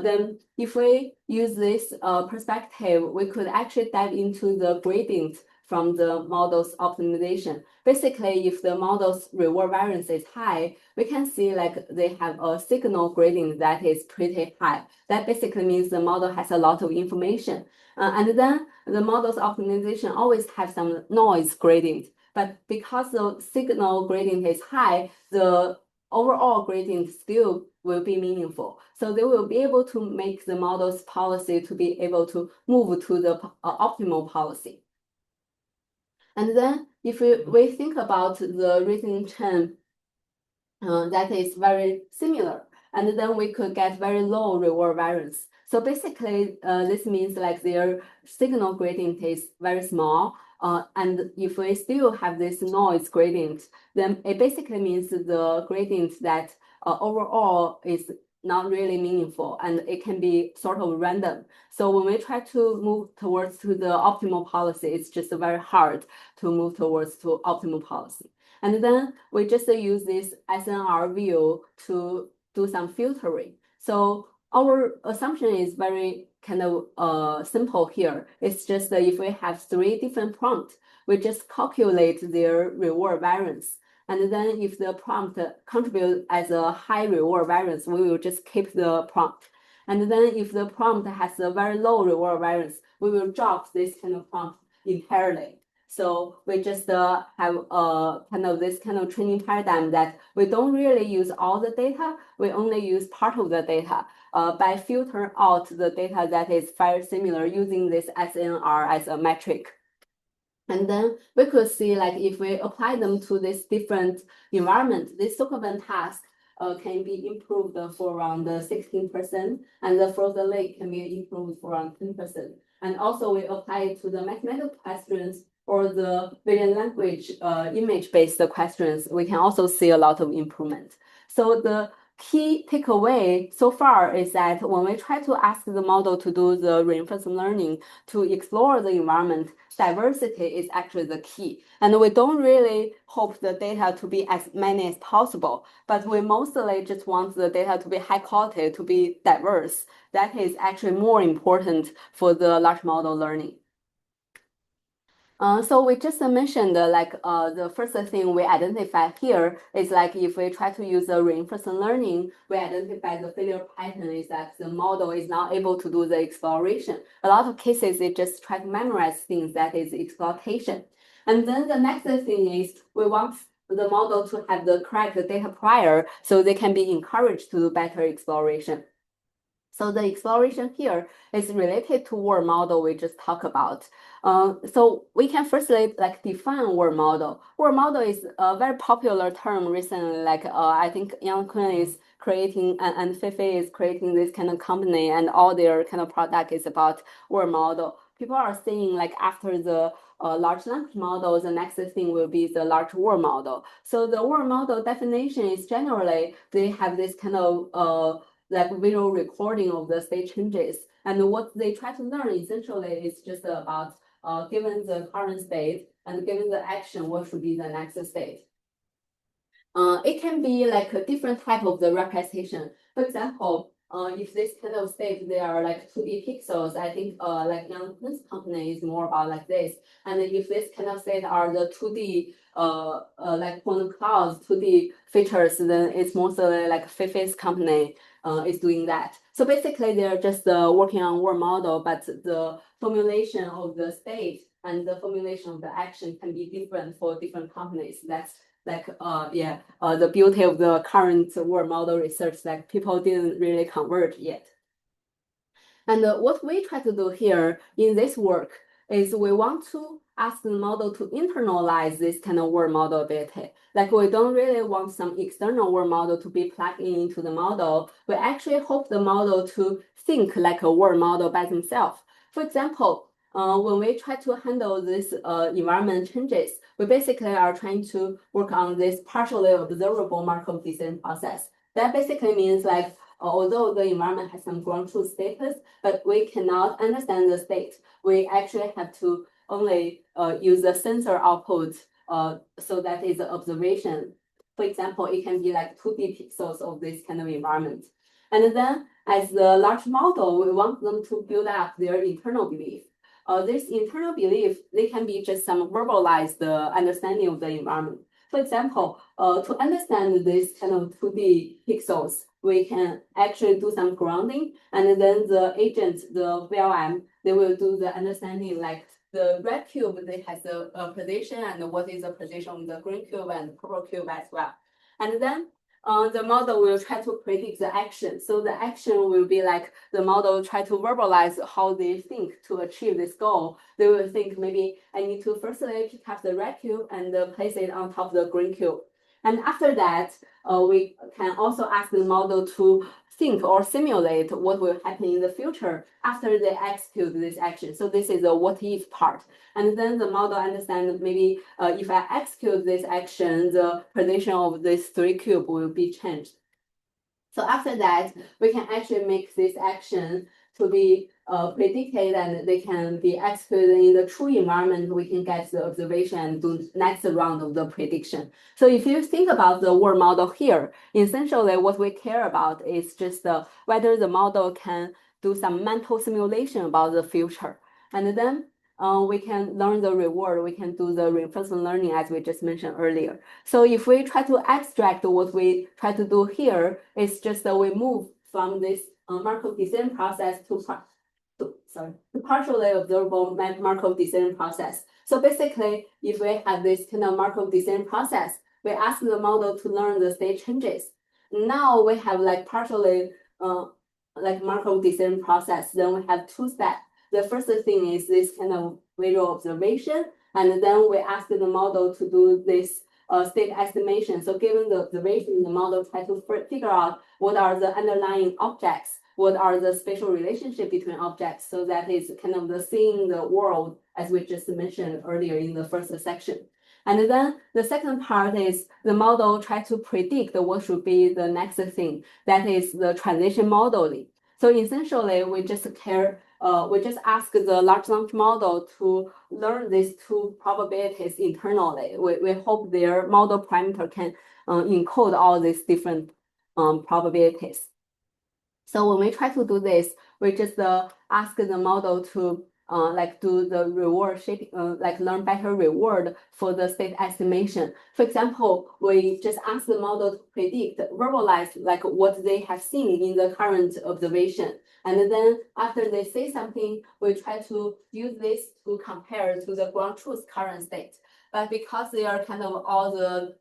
Speaker 2: Then if we use this perspective, we could actually dive into the gradient from the model's optimization. Basically, if the model's reward variance is high, we can see like they have a signal gradient that is pretty high. That basically means the model has a lot of information. And then the model's optimization always have some noise gradient. But because the signal gradient is high, the overall gradient still will be meaningful. So they will be able to make the model's policy to be able to move to the optimal policy. And then if we think about the reasoning chain that is very similar, and then we could get very low reward variance. So basically, this means like their signal gradient is very small. And if we still have this noise gradient, then it basically means the gradient that overall is not really meaningful, and it can be sort of random. So when we try to move towards to the optimal policy, it's just very hard to move towards to optimal policy. And then we just use this SNR view to do some filtering. So our assumption is very kind of simple here. It's just that if we have 3 different prompts, we just calculate their reward variance. And then if the prompt contributes as a high reward variance, we will just keep the prompt. And then if the prompt has a very low reward variance, we will drop this kind of prompt entirely. So we just have kind of this kind of training paradigm that we don't really use all the data, we only use part of the data by filtering out the data that is very similar using this SNR as a metric. And then we could see like if we apply them to this different environment, this superman task can be improved for around 16%, and the frozen lake can be improved for around 10%. And also we apply it to the mathematical questions or the vision language image-based questions, we can also see a lot of improvement. So the key takeaway so far is that when we try to ask the model to do the reinforcement learning to explore the environment, diversity is actually the key. And we don't really hope the data to be as many as possible, but we mostly just want the data to be high quality, to be diverse. That is actually more important for the large model learning. So we just mentioned the first thing we identify here is like if we try to use the reinforcement learning, we identify the failure pattern is that the model is not able to do the exploration. A lot of cases it just try to memorize things that is exploitation. And then the next thing is we want the model to have the correct data prior so they can be encouraged to do better exploration. So the exploration here is related to word model we just talked about. So we can firstly like define word model. Word model is a very popular term recently. Like I think Yang Kun is creating and Feifei is creating this kind of company, and all their kind of product is about word model. People are saying like after the large language model, the next thing will be the large word model. So the word model definition is generally they have this kind of like visual recording of the state changes. And what they try to learn essentially is just about given the current state and given the action, what should be the next state. It can be like a different type of the representation. For example, if this kind of state, there are like 2D pixels, I think like Young company is more about like this. And if this kind of state are the 2D like point clouds, 2D features, then it's mostly like Fei's company is doing that. So basically, they're just working on one model, but the formulation of the state and the formulation of the action can be different for different companies. That's like the beauty of the current world model research, like people didn't really converge yet. And what we try to do here in this work is we want to ask the model to internalize this kind of world model ability. Like we don't really want some external world model to be plugged into the model. We actually hope the model to think like a world model by themselves. For example, when we try to handle this environment changes, we basically are trying to work on this partially observable Markov decision process. That basically means like although the environment has some ground truth status, but we cannot understand the state. We actually have to only use the sensor output, so that is the observation. For example, it can be like 2D pixels of this kind of environment. And then as the large model, we want them to build up their internal belief. This internal belief, they can be just some verbalized understanding of the environment. For example, to understand this kind of 2D pixels, we can actually do some grounding, and then the agent, the VLM, they will do the understanding like the red cube, they has a position, and what is the position of the green cube and purple cube as well. And then the model will try to predict the action. So the action will be like the model try to verbalize how they think to achieve this goal. They will think maybe I need to firstly pick up the red cube and place it on top of the green cube. And after that, we can also ask the model to think or simulate what will happen in the future after they execute this action. So this is a what if part. And then the model understands maybe if I execute this action, the position of this 3 cube will be changed. So after that, we can actually make this action to be predicted, and they can be executed in the true environment. We can get the observation and do next round of the prediction. So if you think about the world model here, essentially what we care about is just whether the model can do some mental simulation about the future. And then we can learn the reward, we can do the reinforcement learning as we just mentioned earlier. So if we try to extract what we try to do here, it's just that we move from this Markov decision process to partially observable Markov decision process. So basically, if we have this kind of Markov decision process, we ask the model to learn the state changes. Now we have like partially like Markov decision process, then we have two steps. The first thing is this kind of visual observation, and then we ask the model to do this state estimation. So given the observation, the model tries to figure out what are the underlying objects, what are the spatial relationship between objects. So that is kind of the seeing the world, as we just mentioned earlier in the first section. And then the second part is the model try to predict what should be the next thing. That is the transition modeling. So essentially, we just ask the large language model to learn these two probabilities internally. We hope their model parameter can encode all these different probabilities. So when we try to do this, we just ask the model to like do the reward shaping, like learn better reward for the state estimation. For example, we just ask the model to predict, verbalize like what they have seen in the current observation. And then after they say something, we try to use this to compare to the ground truth current state. But because they are kind of all the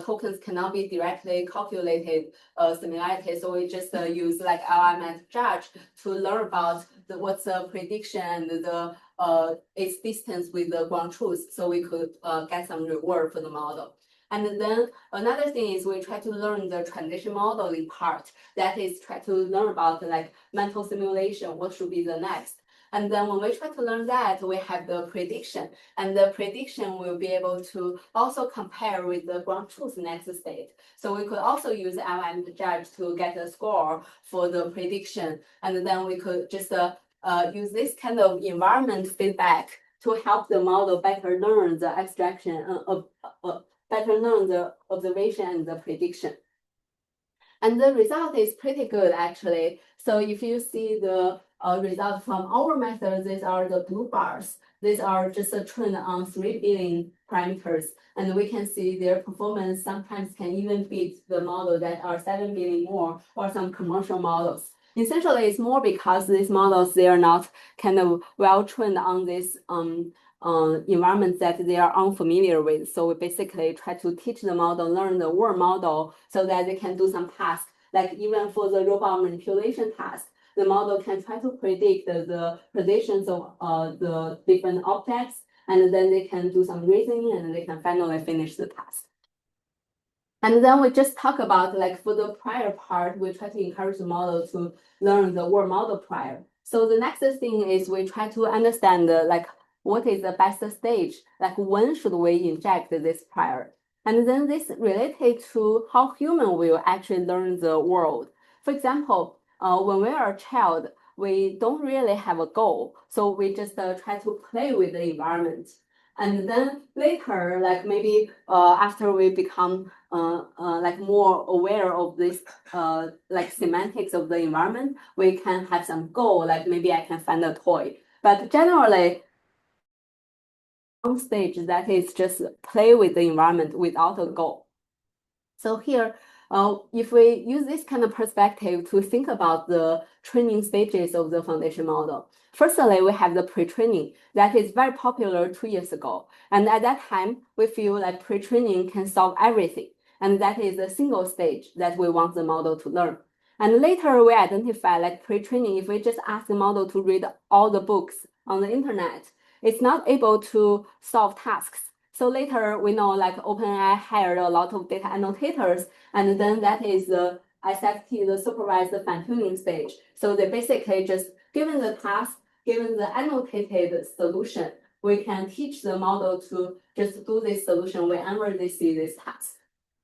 Speaker 2: tokens cannot be directly calculated similarity, so we just use like LM judge to learn about what's the prediction and the its distance with the ground truth, so we could get some reward for the model. And then another thing is we try to learn the transition modeling part. That is try to learn about like mental simulation, what should be the next. And then when we try to learn that, we have the prediction, and the prediction will be able to also compare with the ground truth next state. So we could also use LM judge to get a score for the prediction, and then we could just use this kind of environment feedback to help the model better learn the abstraction of better learn the observation and the prediction. And the result is pretty good, actually. So if you see the result from our method, these are the blue bars. These are just a trend on 3 billion parameters. And we can see their performance sometimes can even beat the model that are 7 billion more or some commercial models. Essentially, it's more because these models, they are not kind of well trained on this environment that they are unfamiliar with. So we basically try to teach the model, learn the world model so that they can do some tasks. Like even for the robot manipulation task, the model can try to predict the positions of the different objects, and then they can do some reasoning and they can finally finish the task. And then we just talk about like for the prior part, we try to encourage the model to learn the world model prior. So the next thing is we try to understand like what is the best stage, like when should we inject this prior? And then this related to how human will actually learn the world. For example, when we are a child, we don't really have a goal. So we just try to play with the environment. And then later, like maybe after we become like more aware of this like semantics of the environment, we can have some goal, like maybe I can find a toy. But generally, on stage that is just play with the environment without a goal. So here, if we use this kind of perspective to think about the training stages of the foundation model, firstly, we have the pre-training that is very popular 2 years ago. And at that time, we feel like pre-training can solve everything. And that is a single stage that we want the model to learn. And later we identify like pre-training, if we just ask the model to read all the books on the internet, it's not able to solve tasks. So later we know like OpenAI hired a lot of data annotators, and then that is the SFT, the supervised fine-tuning stage. So they basically just given the task, given the annotated solution, we can teach the model to just do this solution whenever they see this task.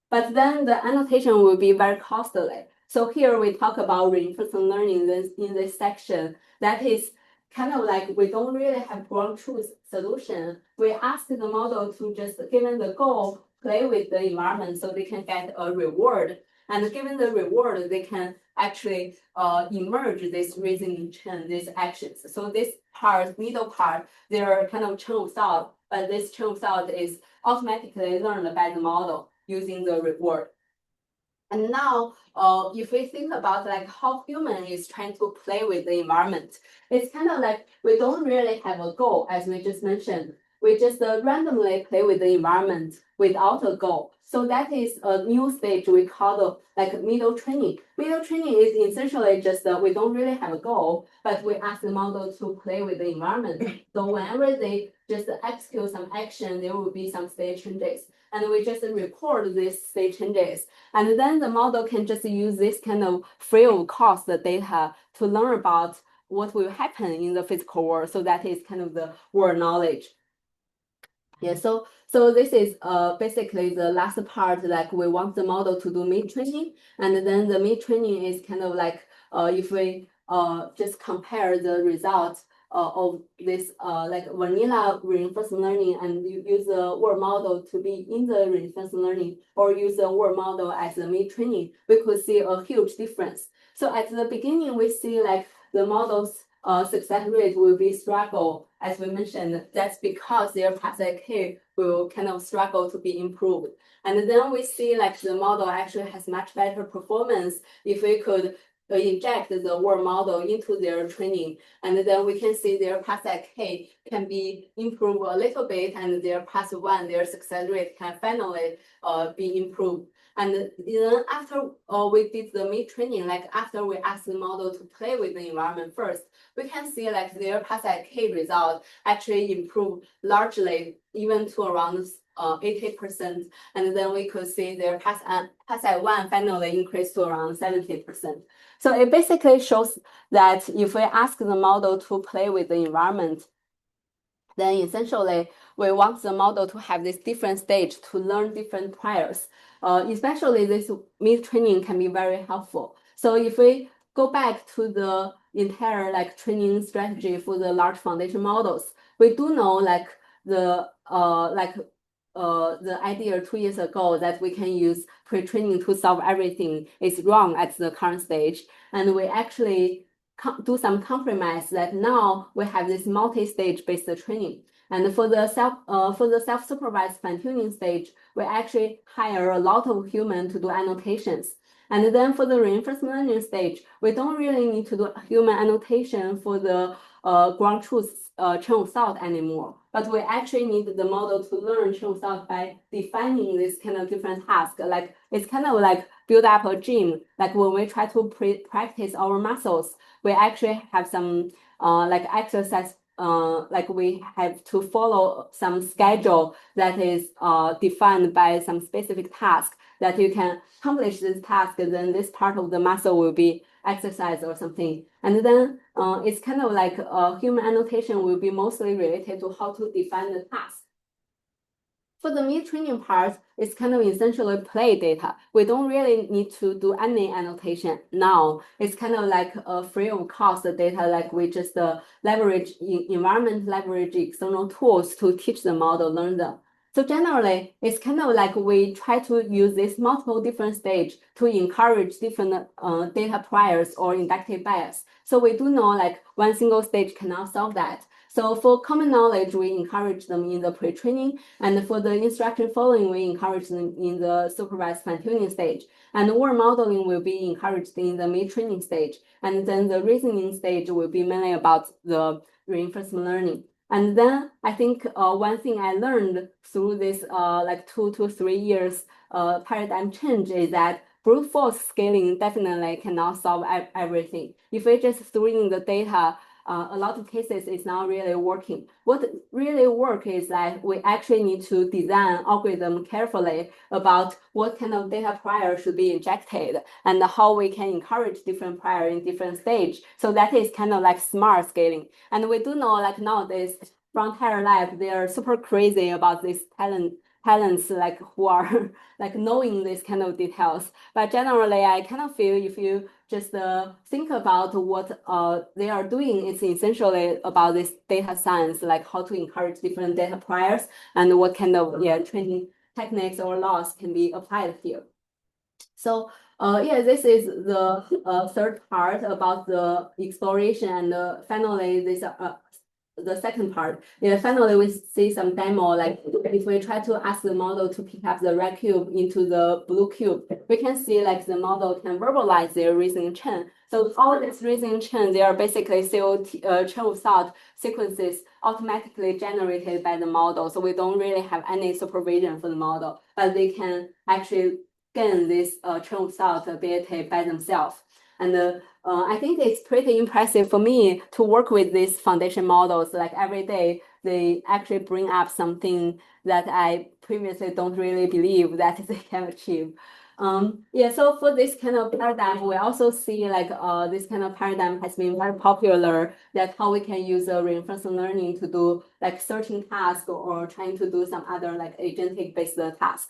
Speaker 2: But then the annotation will be very costly. So here we talk about reinforcement learning in this section. That is kind of like we don't really have ground truth solution. We ask the model to just given the goal, play with the environment so they can get a reward. And given the reward, they can actually emerge this reasoning chain, these actions. So this part, middle part, they're kind of chain of thought, but this chain of thought is automatically learned by the model using the reward. And now, if we think about like how human is trying to play with the environment, it's kind of like we don't really have a goal, as we just mentioned. We just randomly play with the environment without a goal. So that is a new stage we call the like middle training. Middle training is essentially just we don't really have a goal, but we ask the model to play with the environment. So whenever they just execute some action, there will be some state changes. And we just record these state changes. And then the model can just use this kind of free of cost data to learn about what will happen in the physical world. So that is kind of the world knowledge. Yeah, so this is basically the last part, like we want the model to do mid-training, and then the mid-training is kind of like if we just compare the results of this like vanilla reinforcement learning and you use the word model to be in the reinforcement learning or use the word model as the mid-training, we could see a huge difference. So at the beginning, we see like the model's success rate will be struggle. As we mentioned, that's because their PAS-IK will kind of struggle to be improved. And then we see like the model actually has much better performance if we could inject the word model into their training. And then we can see their PAS-IK can be improved a little bit and their PAS-1, their success rate can finally be improved. And then after we did the mid-training, like after we asked the model to play with the environment first, we can see like their PAS-IK result actually improved largely, even to around 80%. And then we could see their PAS-1 finally increased to around 70%. So it basically shows that if we ask the model to play with the environment, then essentially we want the model to have this different stage to learn different priors. Especially this mid-training can be very helpful. So if we go back to the entire like training strategy for the large foundation models, we do know like the the idea 2 years ago that we can use pre-training to solve everything is wrong at the current stage. And we actually do some compromise that now we have this multi-stage based training. And for the self-supervised fine-tuning stage, we actually hire a lot of humans to do annotations. And then for the reinforcement learning stage, we don't really need to do human annotation for the ground truth chain of thought anymore. But we actually need the model to learn chain of thought by defining this kind of different task. Like it's kind of like build up a gym. Like when we try to practice our muscles, we actually have some like exercise. Like we have to follow some schedule that is defined by some specific task that you can accomplish this task, then this part of the muscle will be exercised or something. And then it's kind of like human annotation will be mostly related to how to define the task. For the mid-training part, it's kind of essentially play data. We don't really need to do any annotation now. It's kind of like free of cost data, like we just leverage environment, leverage external tools to teach the model, learn them. So generally, it's kind of like we try to use this multiple different stage to encourage different data priors or inductive bias. So we do know like one single stage cannot solve that. So for common knowledge, we encourage them in the pre-training, and for the instruction following, we encourage them in the supervised fine-tuning stage. And word modeling will be encouraged in the mid-training stage. And then the reasoning stage will be mainly about the reinforcement learning. And then I think one thing I learned through this like 2 to 3 years paradigm change is that brute force scaling definitely cannot solve everything. If we just throw in the data, a lot of cases it's not really working. What really works is that we actually need to design algorithm carefully about what kind of data prior should be injected and how we can encourage different prior in different stage. So that is kind of like smart scaling. And we do know like nowadays Frontier Lab, they are super crazy about this talents like who are like knowing this kind of details. But generally, I kind of feel if you just think about what they are doing, it's essentially about this data science, like how to encourage different data priors and what kind of training techniques or laws can be applied here. So this is the third part about the exploration, and finally this the second part. Finally we see some demo, like if we try to ask the model to pick up the red cube into the blue cube, we can see like the model can verbalize their reasoning chain. So all these reasoning chain, they are basically chain of thought sequences automatically generated by the model. So we don't really have any supervision for the model, but they can actually gain this chain of thought ability by themselves. And I think it's pretty impressive for me to work with these foundation models. Like every day, they actually bring up something that I previously don't really believe that they can achieve. So for this kind of paradigm, we also see like this kind of paradigm has been very popular, that how we can use reinforcement learning to do like searching tasks or trying to do some other like agentic based task.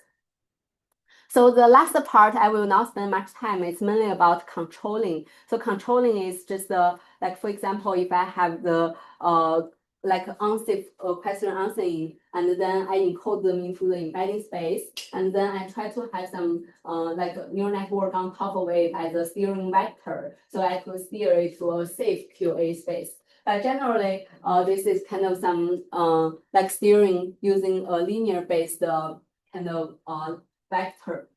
Speaker 2: So the last part, I will not spend much time. It's mainly about controlling. So controlling is just like, for example, if I have the like unsafe question answering, and then I encode them into the embedding space, and then I try to have some like neural network on top of it as a steering vector, so I could steer it to a safe QA space. But generally, this is kind of some like steering using a linear based kind of vector,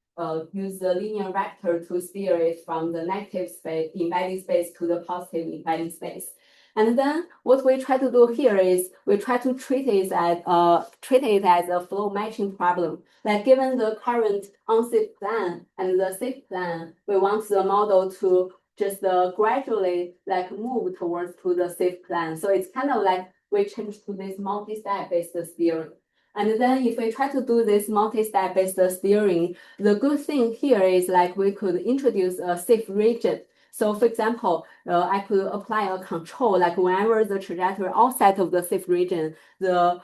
Speaker 2: use the linear vector to steer it from the negative space, embedding space to the positive embedding space. And then what we try to do here is we try to treat it as a flow matching problem. Like given the current unsafe plan and the safe plan, we want the model to just gradually like move towards to the safe plan. So it's kind of like we change to this multi-step based steering. And then if we try to do this multi-step based steering, the good thing here is like we could introduce a safe region. So for example, I could apply a control, like whenever the trajectory outside of the safe region, the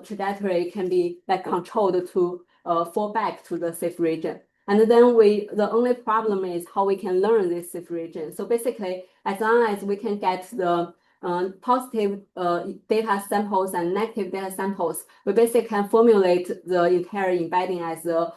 Speaker 2: trajectory can be like controlled to fall back to the safe region. And then the only problem is how we can learn this safe region. So basically, as long as we can get the positive data samples and negative data samples, we basically can formulate the entire embedding as a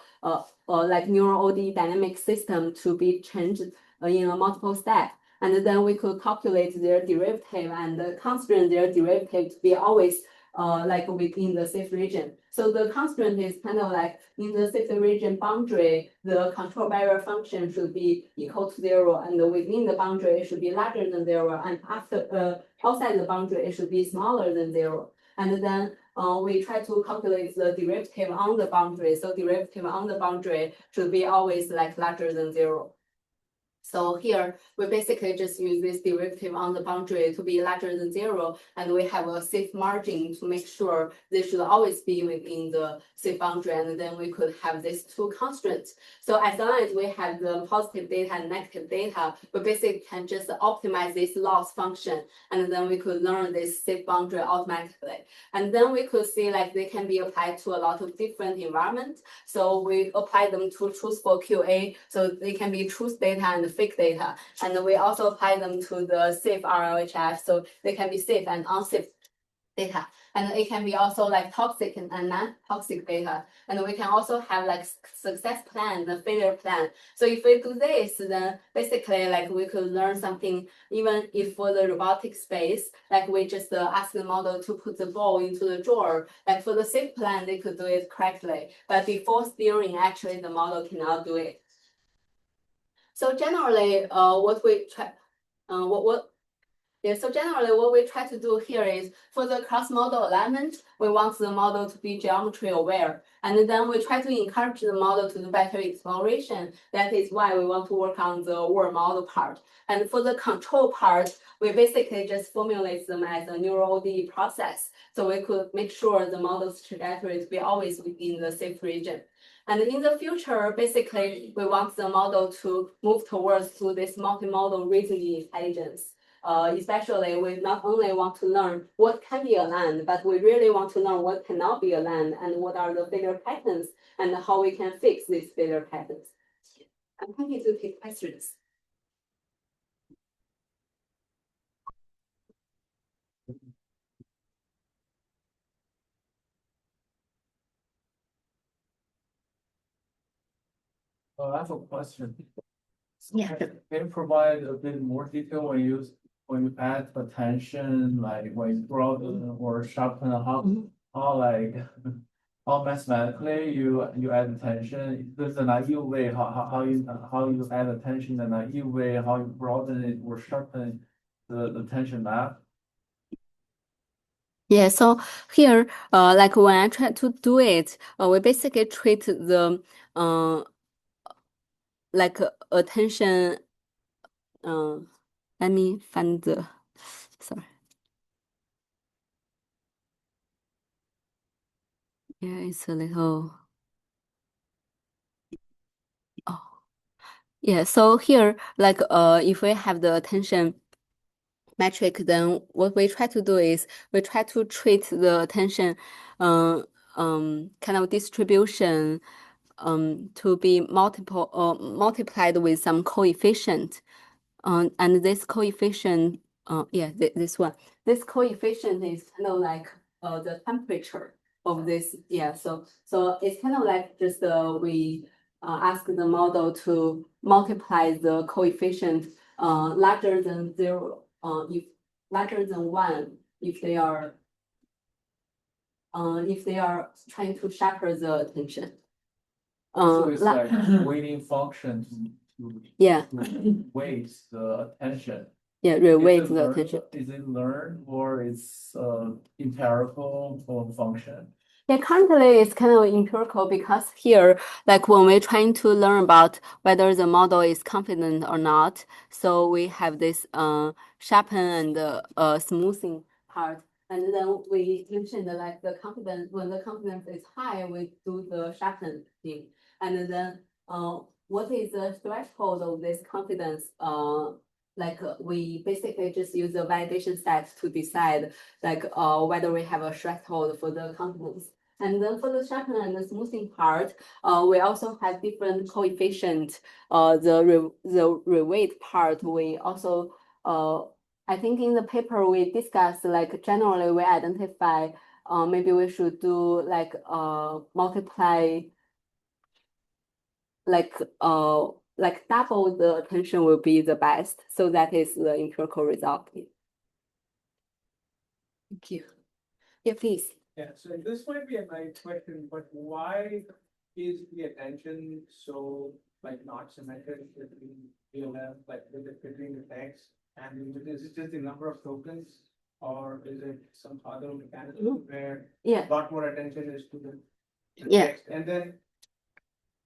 Speaker 2: like neural ODE dynamic system to be changed in a multiple step. And then we could calculate their derivative and constrain their derivative to be always like within the safe region. So the constraint is kind of like in the safe region boundary, the control barrier function should be equal to 0, and within the boundary it should be larger than 0, and after outside the boundary it should be smaller than 0. And then we try to calculate the derivative on the boundary. So derivative on the boundary should be always like larger than 0. So here we basically just use this derivative on the boundary to be larger than 0, and we have a safe margin to make sure they should always be within the safe boundary, and then we could have these two constraints. So as long as we have the positive data and negative data, we basically can just optimize this loss function, and then we could learn this safe boundary automatically. And then we could see like they can be applied to a lot of different environments. So we apply them to truthful QA, so they can be truth data and fake data. And we also apply them to the safe RLHF, so they can be safe and unsafe data. And it can be also like toxic and non-toxic data. And we can also have like success plan, the failure plan. So if we do this, then basically like we could learn something, even if for the robotic space, like we just ask the model to put the ball into the drawer. Like for the safe plan, they could do it correctly. But before steering, actually the model cannot do it. So generally, what we try to do here is for the cross-model alignment, we want the model to be geometry aware. And then we try to encourage the model to do better exploration. That is why we want to work on the world model part. And for the control part, we basically just formulate them as a neural ODE process. So we could make sure the model's trajectory to be always within the safe region. And in the future, basically, we want the model to move towards this multimodal reasoning intelligence. Especially, we not only want to learn what can be aligned, but we really want to learn what cannot be aligned and what are the failure patterns and how we can fix these failure patterns. I'm happy to take questions.
Speaker 1: I have a question.
Speaker 2: Yeah.
Speaker 1: Can you provide a bit more detail when you add attention, like when you broaden or sharpen, how mathematically you add attention? There's a naive way how you add attention, the naive way how you broaden it or sharpen the attention map.
Speaker 2: Yeah, so here, like when I try to do it, we basically treat the like attention. Let me find the sorry. Yeah, it's a little. Oh, yeah. So here, like if we have the attention metric, then what we try to do is we try to treat the attention kind of distribution to be multiplied with some coefficient. And this coefficient, this one. This coefficient is kind of like the temperature of this. Yeah, so it's kind of like just we ask the model to multiply the coefficient larger than 0, if larger than 1, if they are trying to sharpen the attention.
Speaker 1: So it's like weighting function to
Speaker 2: Yeah.
Speaker 1: weight the attention.
Speaker 2: Yeah, reweight the attention.
Speaker 1: Is it learned or it's empirical function?
Speaker 2: Yeah, currently it's kind of empirical because here, like when we're trying to learn about whether the model is confident or not, so we have this sharpen and smoothing part. And then we mentioned like the confidence, when the confidence is high, we do the sharpen thing. And then what is the threshold of this confidence? We basically just use the validation set to decide like whether we have a threshold for the confidence. And then for the sharpen and the smoothing part, we also have different coefficient. The reweight part, we also I think in the paper we discussed like generally we identify maybe we should do like multiply like double the attention will be the best. So that is the empirical result. Thank you. Yeah, please.
Speaker 3: Yeah, so this might be a nice question, but why is the attention so like not symmetric between BLM, like between the text and the image? Is it just the number of tokens, or is it some other mechanism where
Speaker 2: Yeah.
Speaker 3: a lot more attention is to the
Speaker 2: Yeah.
Speaker 3: text? And then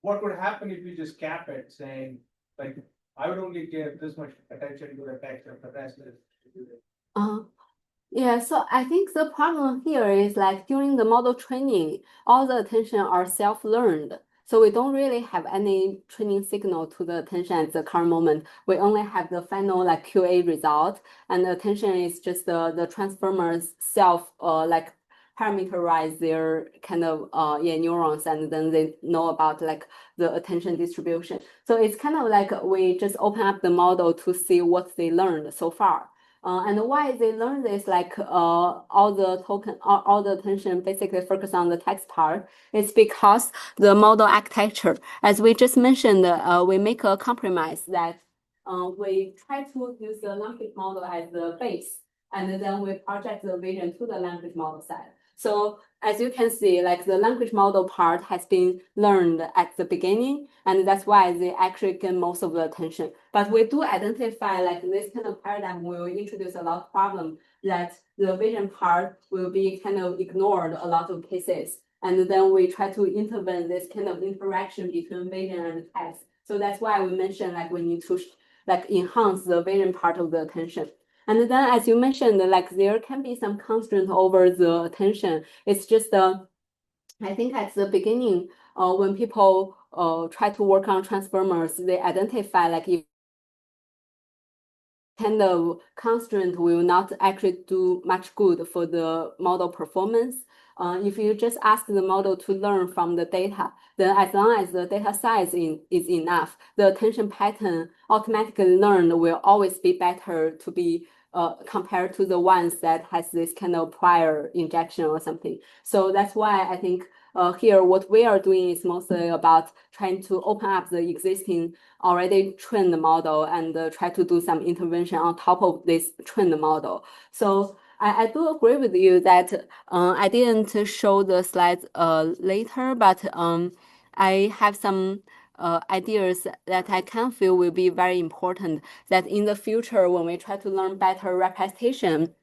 Speaker 3: what would happen if you just cap it, saying like I would only give this much attention to the text and the rest is to the
Speaker 2: Yeah, so I think the problem here is like during the model training, all the attention are self-learned. So we don't really have any training signal to the attention at the current moment. We only have the final like QA result, and the attention is just the transformers self like parameterize their kind of neurons, and then they know about like the attention distribution. So it's kind of like we just open up the model to see what they learned so far. And why they learn this, like all the attention basically focus on the text part, is because the model architecture, as we just mentioned, we make a compromise that we try to use the language model as the base, and then we project the vision to the language model side. So as you can see, like the language model part has been learned at the beginning, and that's why they actually get most of the attention. But we do identify like this kind of paradigm will introduce a lot of problem that the vision part will be kind of ignored a lot of cases. And then we try to intervene this kind of interaction between vision and text. So that's why we mentioned like we need to like enhance the vision part of the attention. And then, as you mentioned, like there can be some constraint over the attention. It's just, I think at the beginning, when people try to work on transformers, they identify like if kind of constraint will not actually do much good for the model performance. If you just ask the model to learn from the data, then as long as the data size is enough, the attention pattern automatically learned will always be better to be compared to the ones that has this kind of prior injection or something. So that's why I think here what we are doing is mostly about trying to open up the existing already trained model and try to do some intervention on top of this trained model. So I do agree with you that I didn't show the slides later, but I have some ideas that I can feel will be very important, that in the future when we try to learn better representation,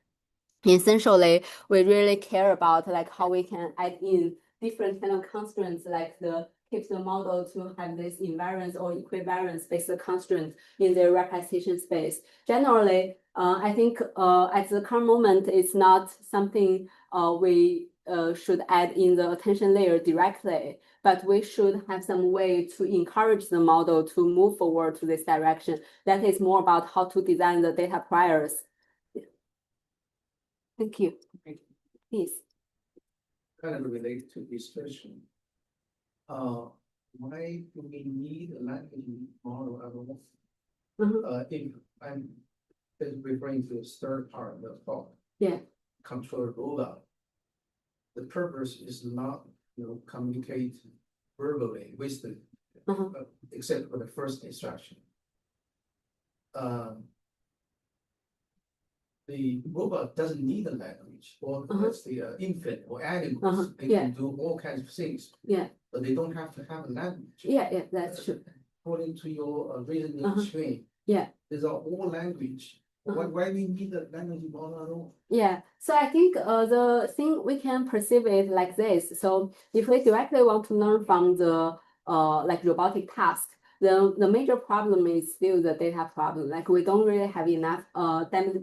Speaker 2: essentially we really care about like how we can add in different kind of constraints, like the keep the model to have this invariance or equivariance based constraint in their representation space. Generally, I think at the current moment, it's not something we should add in the attention layer directly, but we should have some way to encourage the model to move forward to this direction. That is more about how to design the data priors. Thank you. Please.
Speaker 4: Kind of related to this question. Why do we need a language model at all? If I'm referring to the third part of the thought, control rollout. The purpose is not, communicate verbally with the, except for the first instruction. The robot doesn't need a language, or as the infant or animals, they can do all kinds of things. But they don't have to have a language.
Speaker 2: That's true.
Speaker 4: According to your reasoning chain. These are all language. Why we need a language model at all?
Speaker 2: So I think the thing we can perceive it like this. So if we directly want to learn from the like robotic task, the major problem is still the data problem. Like we don't really have enough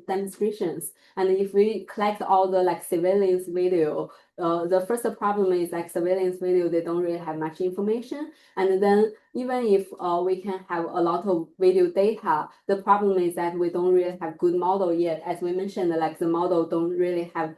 Speaker 2: demonstrations. And if we collect all the like surveillance video, the first problem is like surveillance video, they don't really have much information. And then even if we can have a lot of video data, the problem is that we don't really have good model yet. As we mentioned, like the model don't really have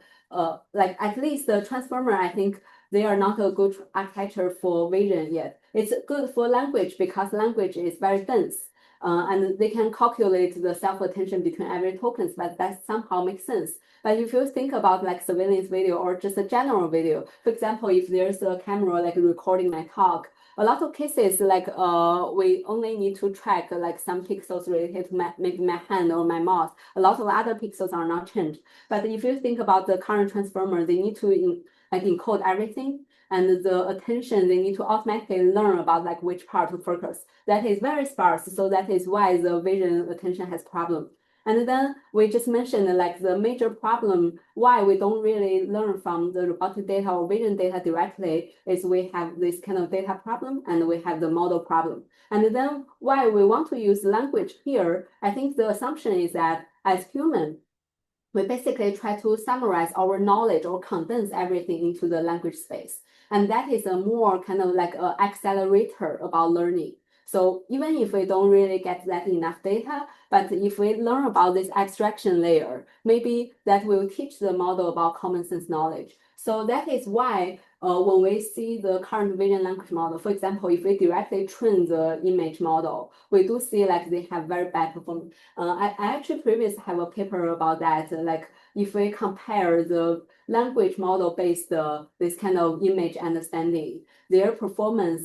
Speaker 2: like at least the transformer, I think they are not a good architecture for vision yet. It's good for language because language is very dense. and they can calculate the self-attention between every tokens, but that somehow makes sense. But if you think about like surveillance video or just a general video, for example, if there's a camera like recording my talk, a lot of cases like we only need to track like some pixels related to maybe my hand or my mouth. A lot of other pixels are not changed. But if you think about the current transformer, they need to encode everything, and the attention they need to automatically learn about like which part to focus. That is very sparse, so that is why the vision attention has problem. And then we just mentioned like the major problem why we don't really learn from the robotic data or vision data directly is we have this kind of data problem and we have the model problem. And then why we want to use language here, I think the assumption is that as human, we basically try to summarize our knowledge or condense everything into the language space. And that is a more kind of like an accelerator about learning. So even if we don't really get that enough data, but if we learn about this abstraction layer, maybe that will teach the model about common sense knowledge. So that is why when we see the current vision language model, for example, if we directly train the image model, we do see like they have very bad performance. I actually previously have a paper about that, like if we compare the language model based this kind of image understanding, their performance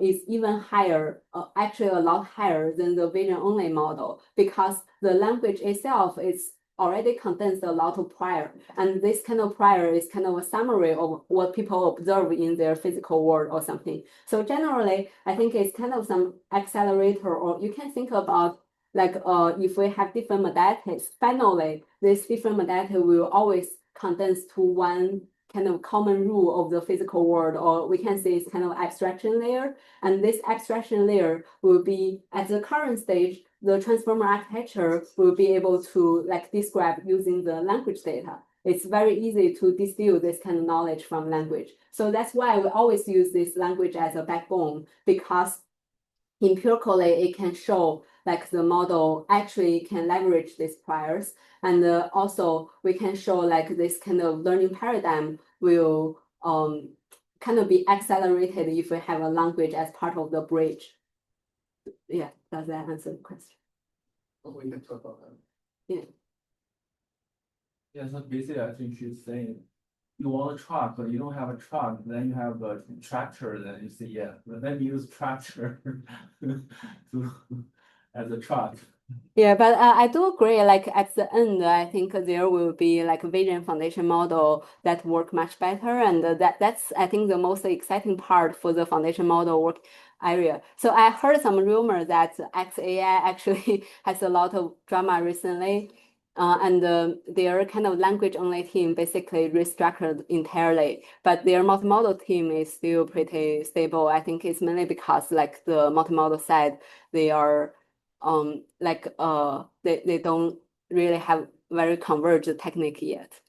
Speaker 2: is even higher, actually a lot higher than the vision only model, because the language itself is already condensed a lot of prior. And this kind of prior is kind of a summary of what people observe in their physical world or something. So generally, I think it's kind of some accelerator, or you can think about like if we have different modalities, finally, this different modality will always condense to one kind of common rule of the physical world, or we can say it's kind of abstraction layer. And this abstraction layer will be at the current stage, the transformer architecture will be able to like describe using the language data. It's very easy to distill this kind of knowledge from language. So that's why we always use this language as a backbone, because empirically it can show like the model actually can leverage these priors. And also we can show like this kind of learning paradigm will kind of be accelerated if we have a language as part of the bridge. Yeah, does that answer the question?
Speaker 4: We can talk about that.
Speaker 2: Yeah.
Speaker 1: Yeah, so basically, I think she's saying you want a truck, but you don't have a truck, then you have a tractor, then you say, yeah, but then you use tractor to as a truck.
Speaker 2: Yeah, but I do agree, like at the end, I think there will be like a vision foundation model that work much better. And that's, I think, the most exciting part for the foundation model work area. So I heard some rumor that XAI actually has a lot of drama recently. And their kind of language only team basically restructured entirely, but their multimodal team is still pretty stable. I think it's mainly because like the multimodal side, they are they don't really have very converged technique yet.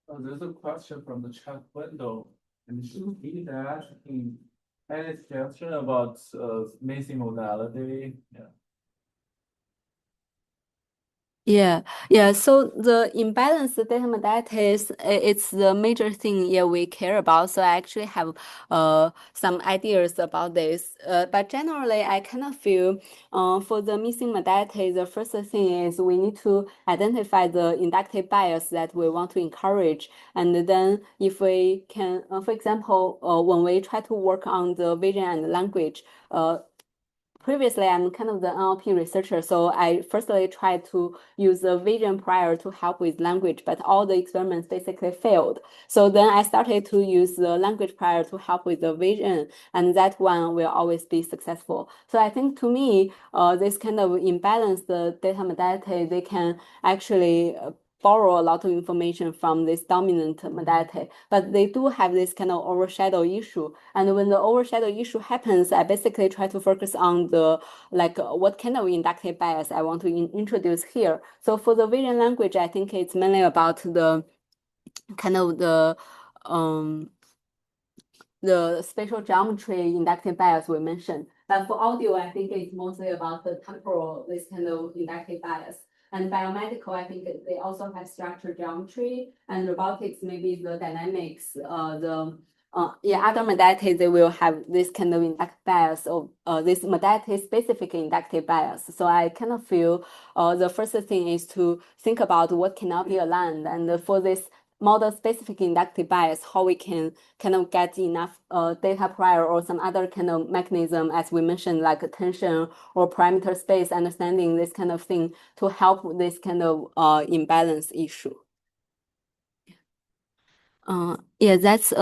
Speaker 1: There's a question from the chat window, and should be that in any suggestion about missing modality? Yeah.
Speaker 2: Yeah. So the imbalanced data modalities, it's the major thing, yeah, we care about. So I actually have some ideas about this. But generally, I kind of feel for the missing modality, the first thing is we need to identify the inductive bias that we want to encourage. And then if we can, for example, when we try to work on the vision and language, previously, I'm kind of the NLP researcher, so I firstly tried to use the vision prior to help with language, but all the experiments basically failed. So then I started to use the language prior to help with the vision, and that one will always be successful. So I think to me, this kind of imbalanced data modality, they can actually borrow a lot of information from this dominant modality, but they do have this kind of overshadow issue. And when the overshadow issue happens, I basically try to focus on the what kind of inductive bias I want to introduce here. So for the vision language, I think it's mainly about the kind of the spatial geometry inductive bias we mentioned. But for audio, I think it's mostly about the temporal, this kind of inductive bias. And biomedical, I think they also have structured geometry, and robotics, maybe the dynamics, the other modalities, they will have this kind of inductive bias or this modality-specific inductive bias. So I kind of feel the first thing is to think about what cannot be aligned. And for this model-specific inductive bias, how we can kind of get enough data prior or some other kind of mechanism, as we mentioned, like attention or parameter space understanding, this kind of thing to help this kind of imbalance issue. Yeah, that's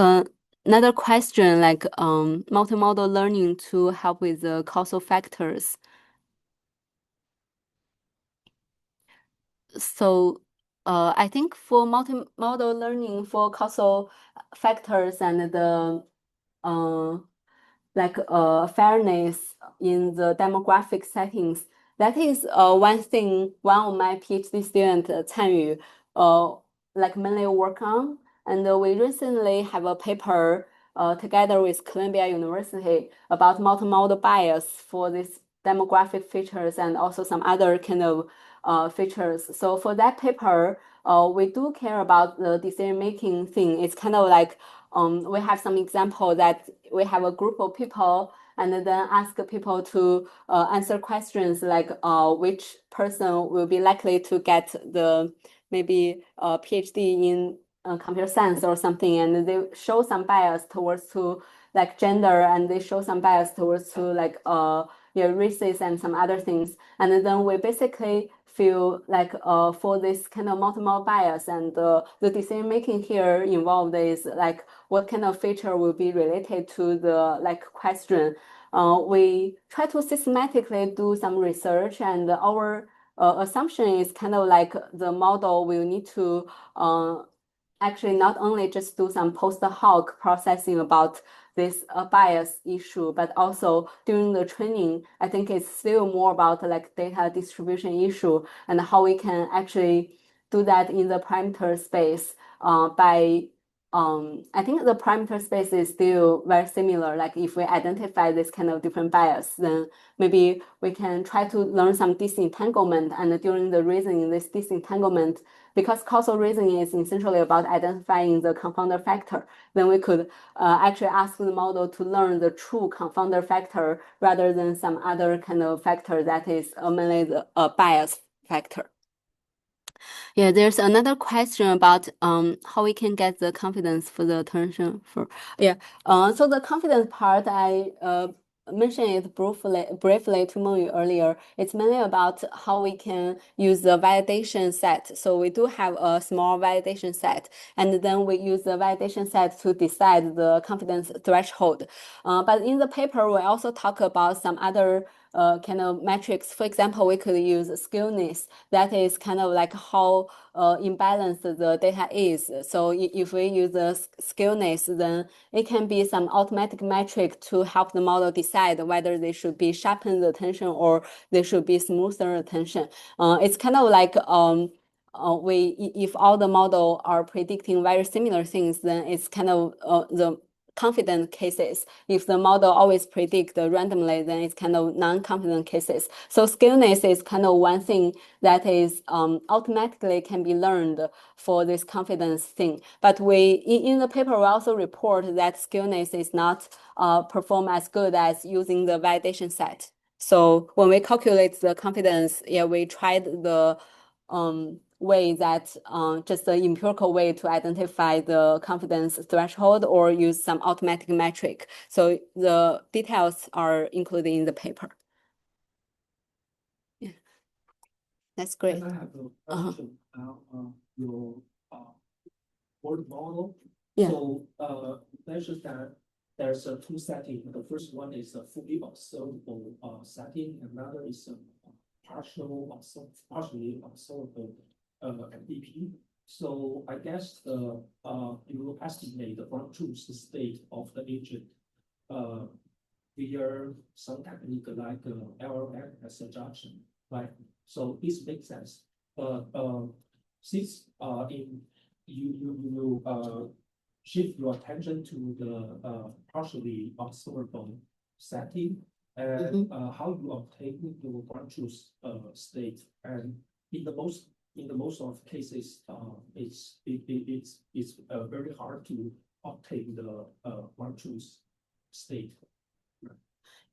Speaker 2: another question, like multimodal learning to help with the causal factors. So I think for multimodal learning for causal factors and the fairness in the demographic settings, that is one thing one of my PhD students 参与 like mainly work on. And we recently have a paper together with Columbia University about multimodal bias for these demographic features and also some other kind of features. So for that paper, we do care about the decision-making thing. It's kind of like we have some example that we have a group of people and then ask people to answer questions like which person will be likely to get the maybe PhD in computer science or something, and they show some bias towards to like gender, and they show some bias towards to like races and some other things. And then we basically feel like for this kind of multimodal bias and the decision making here involved is like what kind of feature will be related to the like question. We try to systematically do some research, and our assumption is kind of like the model will need to actually not only just do some post hoc processing about this bias issue, but also during the training, I think it's still more about like data distribution issue and how we can actually do that in the parameter space by I think the parameter space is still very similar. Like if we identify this kind of different bias, then maybe we can try to learn some disentanglement, and during the reasoning, this disentanglement, because causal reasoning is essentially about identifying the confounder factor, then we could actually ask the model to learn the true confounder factor rather than some other kind of factor that is mainly the bias factor. Yeah, there's another question about how we can get the confidence for the attention for so the confidence part I mentioned it briefly to Mengyu earlier. It's mainly about how we can use the validation set. So we do have a small validation set, and then we use the validation set to decide the confidence threshold. But in the paper, we also talk about some other kind of metrics. For example, we could use skewness. That is kind of like how imbalanced the data is. So if we use the skewness, then it can be some automatic metric to help the model decide whether they should be sharpened attention or they should be smoother attention. It's kind of like if all the model are predicting very similar things, then it's kind of the confident cases. If the model always predict randomly, then it's kind of non-confident cases. So skewness is kind of one thing that is automatically can be learned for this confidence thing. But in the paper, we also report that skewness is not perform as good as using the validation set. So when we calculate the confidence, we tried the way that just the empirical way to identify the confidence threshold or use some automatic metric. So the details are included in the paper. Yeah, that's great.
Speaker 4: I have a question about your word model.
Speaker 2: Yeah.
Speaker 4: So mentioned that there's two settings. The first one is a fully observable setting, another is a partially observable MDP. So I guess you estimate the ground truth state of the agent via some technique like LLM as a junction, right? So this makes sense. But since you shift your attention to the partially observable setting, and how you obtain your ground truth state, and in the most of cases, it's very hard to obtain the one truth state.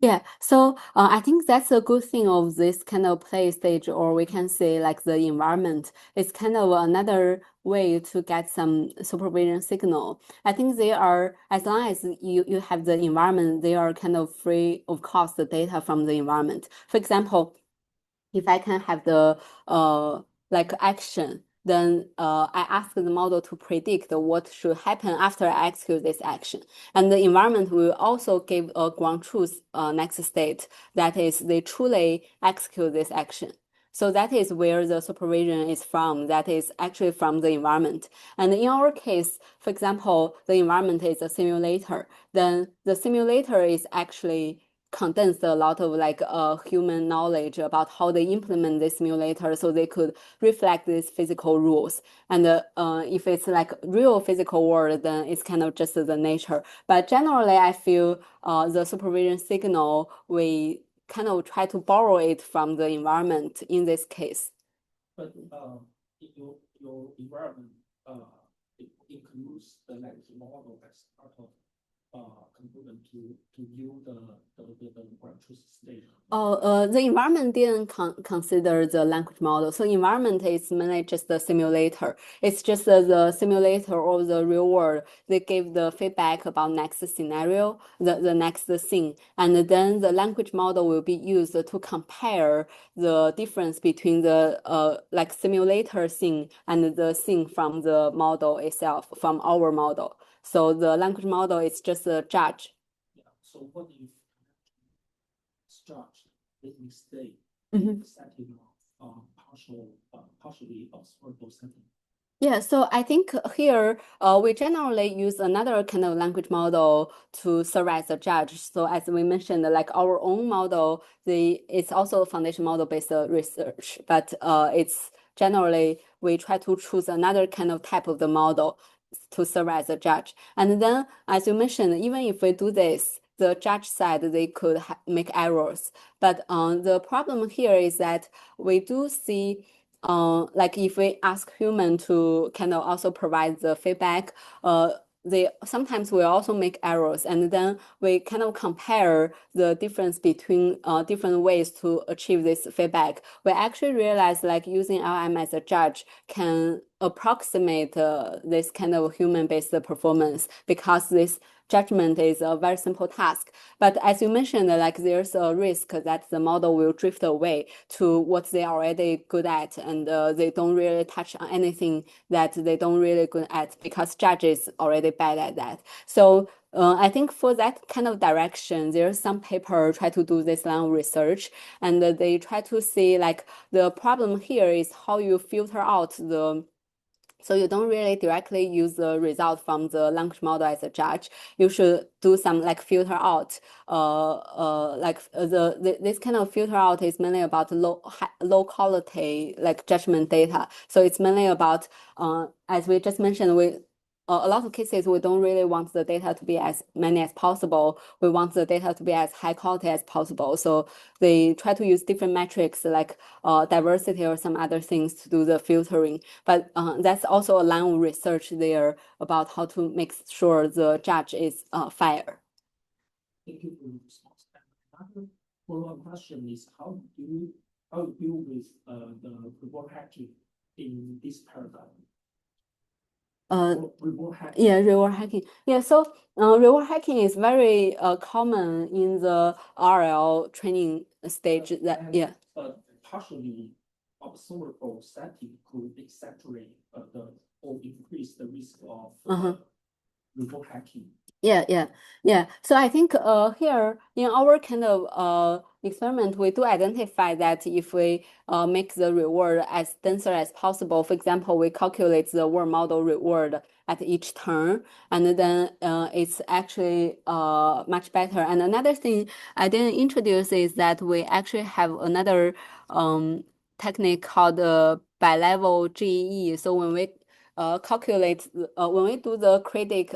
Speaker 2: Yeah, so I think that's a good thing of this kind of play stage, or we can say like the environment. It's kind of another way to get some supervision signal. I think they are, as long as you have the environment, they are kind of free of cost the data from the environment. For example, if I can have the like action, then I ask the model to predict what should happen after I execute this action. And the environment will also give a ground truth next state, that is, they truly execute this action. So that is where the supervision is from. That is actually from the environment. And in our case, for example, the environment is a simulator. Then the simulator is actually condensed a lot of like human knowledge about how they implement the simulator, so they could reflect these physical rules. And if it's like real physical world, then it's kind of just the nature. But generally, I feel the supervision signal, we kind of try to borrow it from the environment in this case.
Speaker 4: But your environment it includes the language model as part of component to view the ground truth state.
Speaker 2: The environment didn't consider the language model. So environment is mainly just the simulator. It's just the simulator of the real world. They give the feedback about next scenario, the next thing. And then the language model will be used to compare the difference between the like simulator thing and the thing from the model itself, from our model. So the language model is just a judge.
Speaker 4: Yeah. So what if judge the mistake
Speaker 2: Mhm.
Speaker 4: setting of partially observable setting?
Speaker 2: Yeah, so I think here we generally use another kind of language model to serve as a judge. So as we mentioned, like our own model, it's also a foundation model based research, but it's generally we try to choose another kind of type of the model to serve as a judge. And then, as you mentioned, even if we do this, the judge side they could make errors. But the problem here is that we do see. Like if we ask human to kind of also provide the feedback, they sometimes will also make errors, and then we kind of compare the difference between different ways to achieve this feedback. We actually realize like using LM as a judge can approximate this kind of human-based performance, because this judgment is a very simple task. But as you mentioned, like there's a risk that the model will drift away to what they are already good at, and they don't really touch on anything that they don't really good at, because judge is already bad at that. So I think for that kind of direction, there's some paper try to do this line of research, and they try to see like the problem here is how you filter out the. So you don't really directly use the result from the language model as a judge. You should do some like filter out. This kind of filter out is mainly about low quality like judgment data. So it's mainly about as we just mentioned, a lot of cases we don't really want the data to be as many as possible. We want the data to be as high quality as possible. So they try to use different metrics like diversity or some other things to do the filtering. But that's also a line of research there about how to make sure the judge is fair.
Speaker 4: Thank you for your response. Another follow-up question is how you deal with the reward hacking in this paradigm? Reward hacking.
Speaker 2: Yeah, reward hacking. Yeah, so reward hacking is very common in the RL training stage. Yeah.
Speaker 4: Partially observable setting could exaggerate or increase the risk of reward hacking.
Speaker 2: Yeah. So I think here in our kind of experiment, we do identify that if we make the reward as denser as possible, for example, we calculate the world model reward at each turn, and then it's actually much better. And another thing I didn't introduce is that we actually have another technique called bi-level GEE. So when we calculate when we do the critic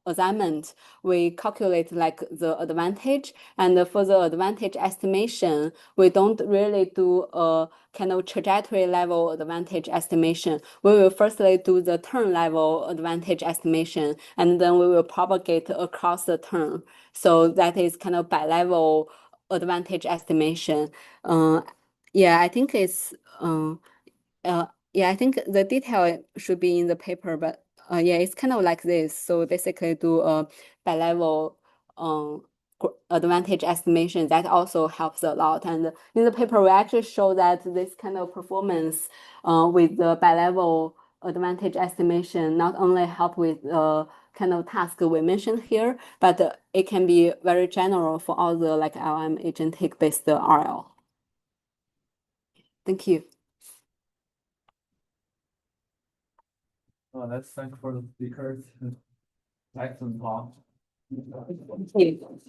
Speaker 2: assignment, we calculate like the advantage, and for the advantage estimation, we don't really do a kind of trajectory level advantage estimation. We will firstly do the turn level advantage estimation, and then we will propagate across the turn. So that is kind of bi-level advantage estimation. Yeah, I think it's yeah, I think the detail should be in the paper, but yeah, it's kind of like this. So basically, do a bi-level advantage estimation that also helps a lot. And in the paper, we actually show that this kind of performance with the bi-level advantage estimation not only help with kind of task we mentioned here, but it can be very general for all the like LM agentic based RL. Thank you.
Speaker 1: Let's thank for the speakers. Excellent talk.
Speaker 2: Thank you.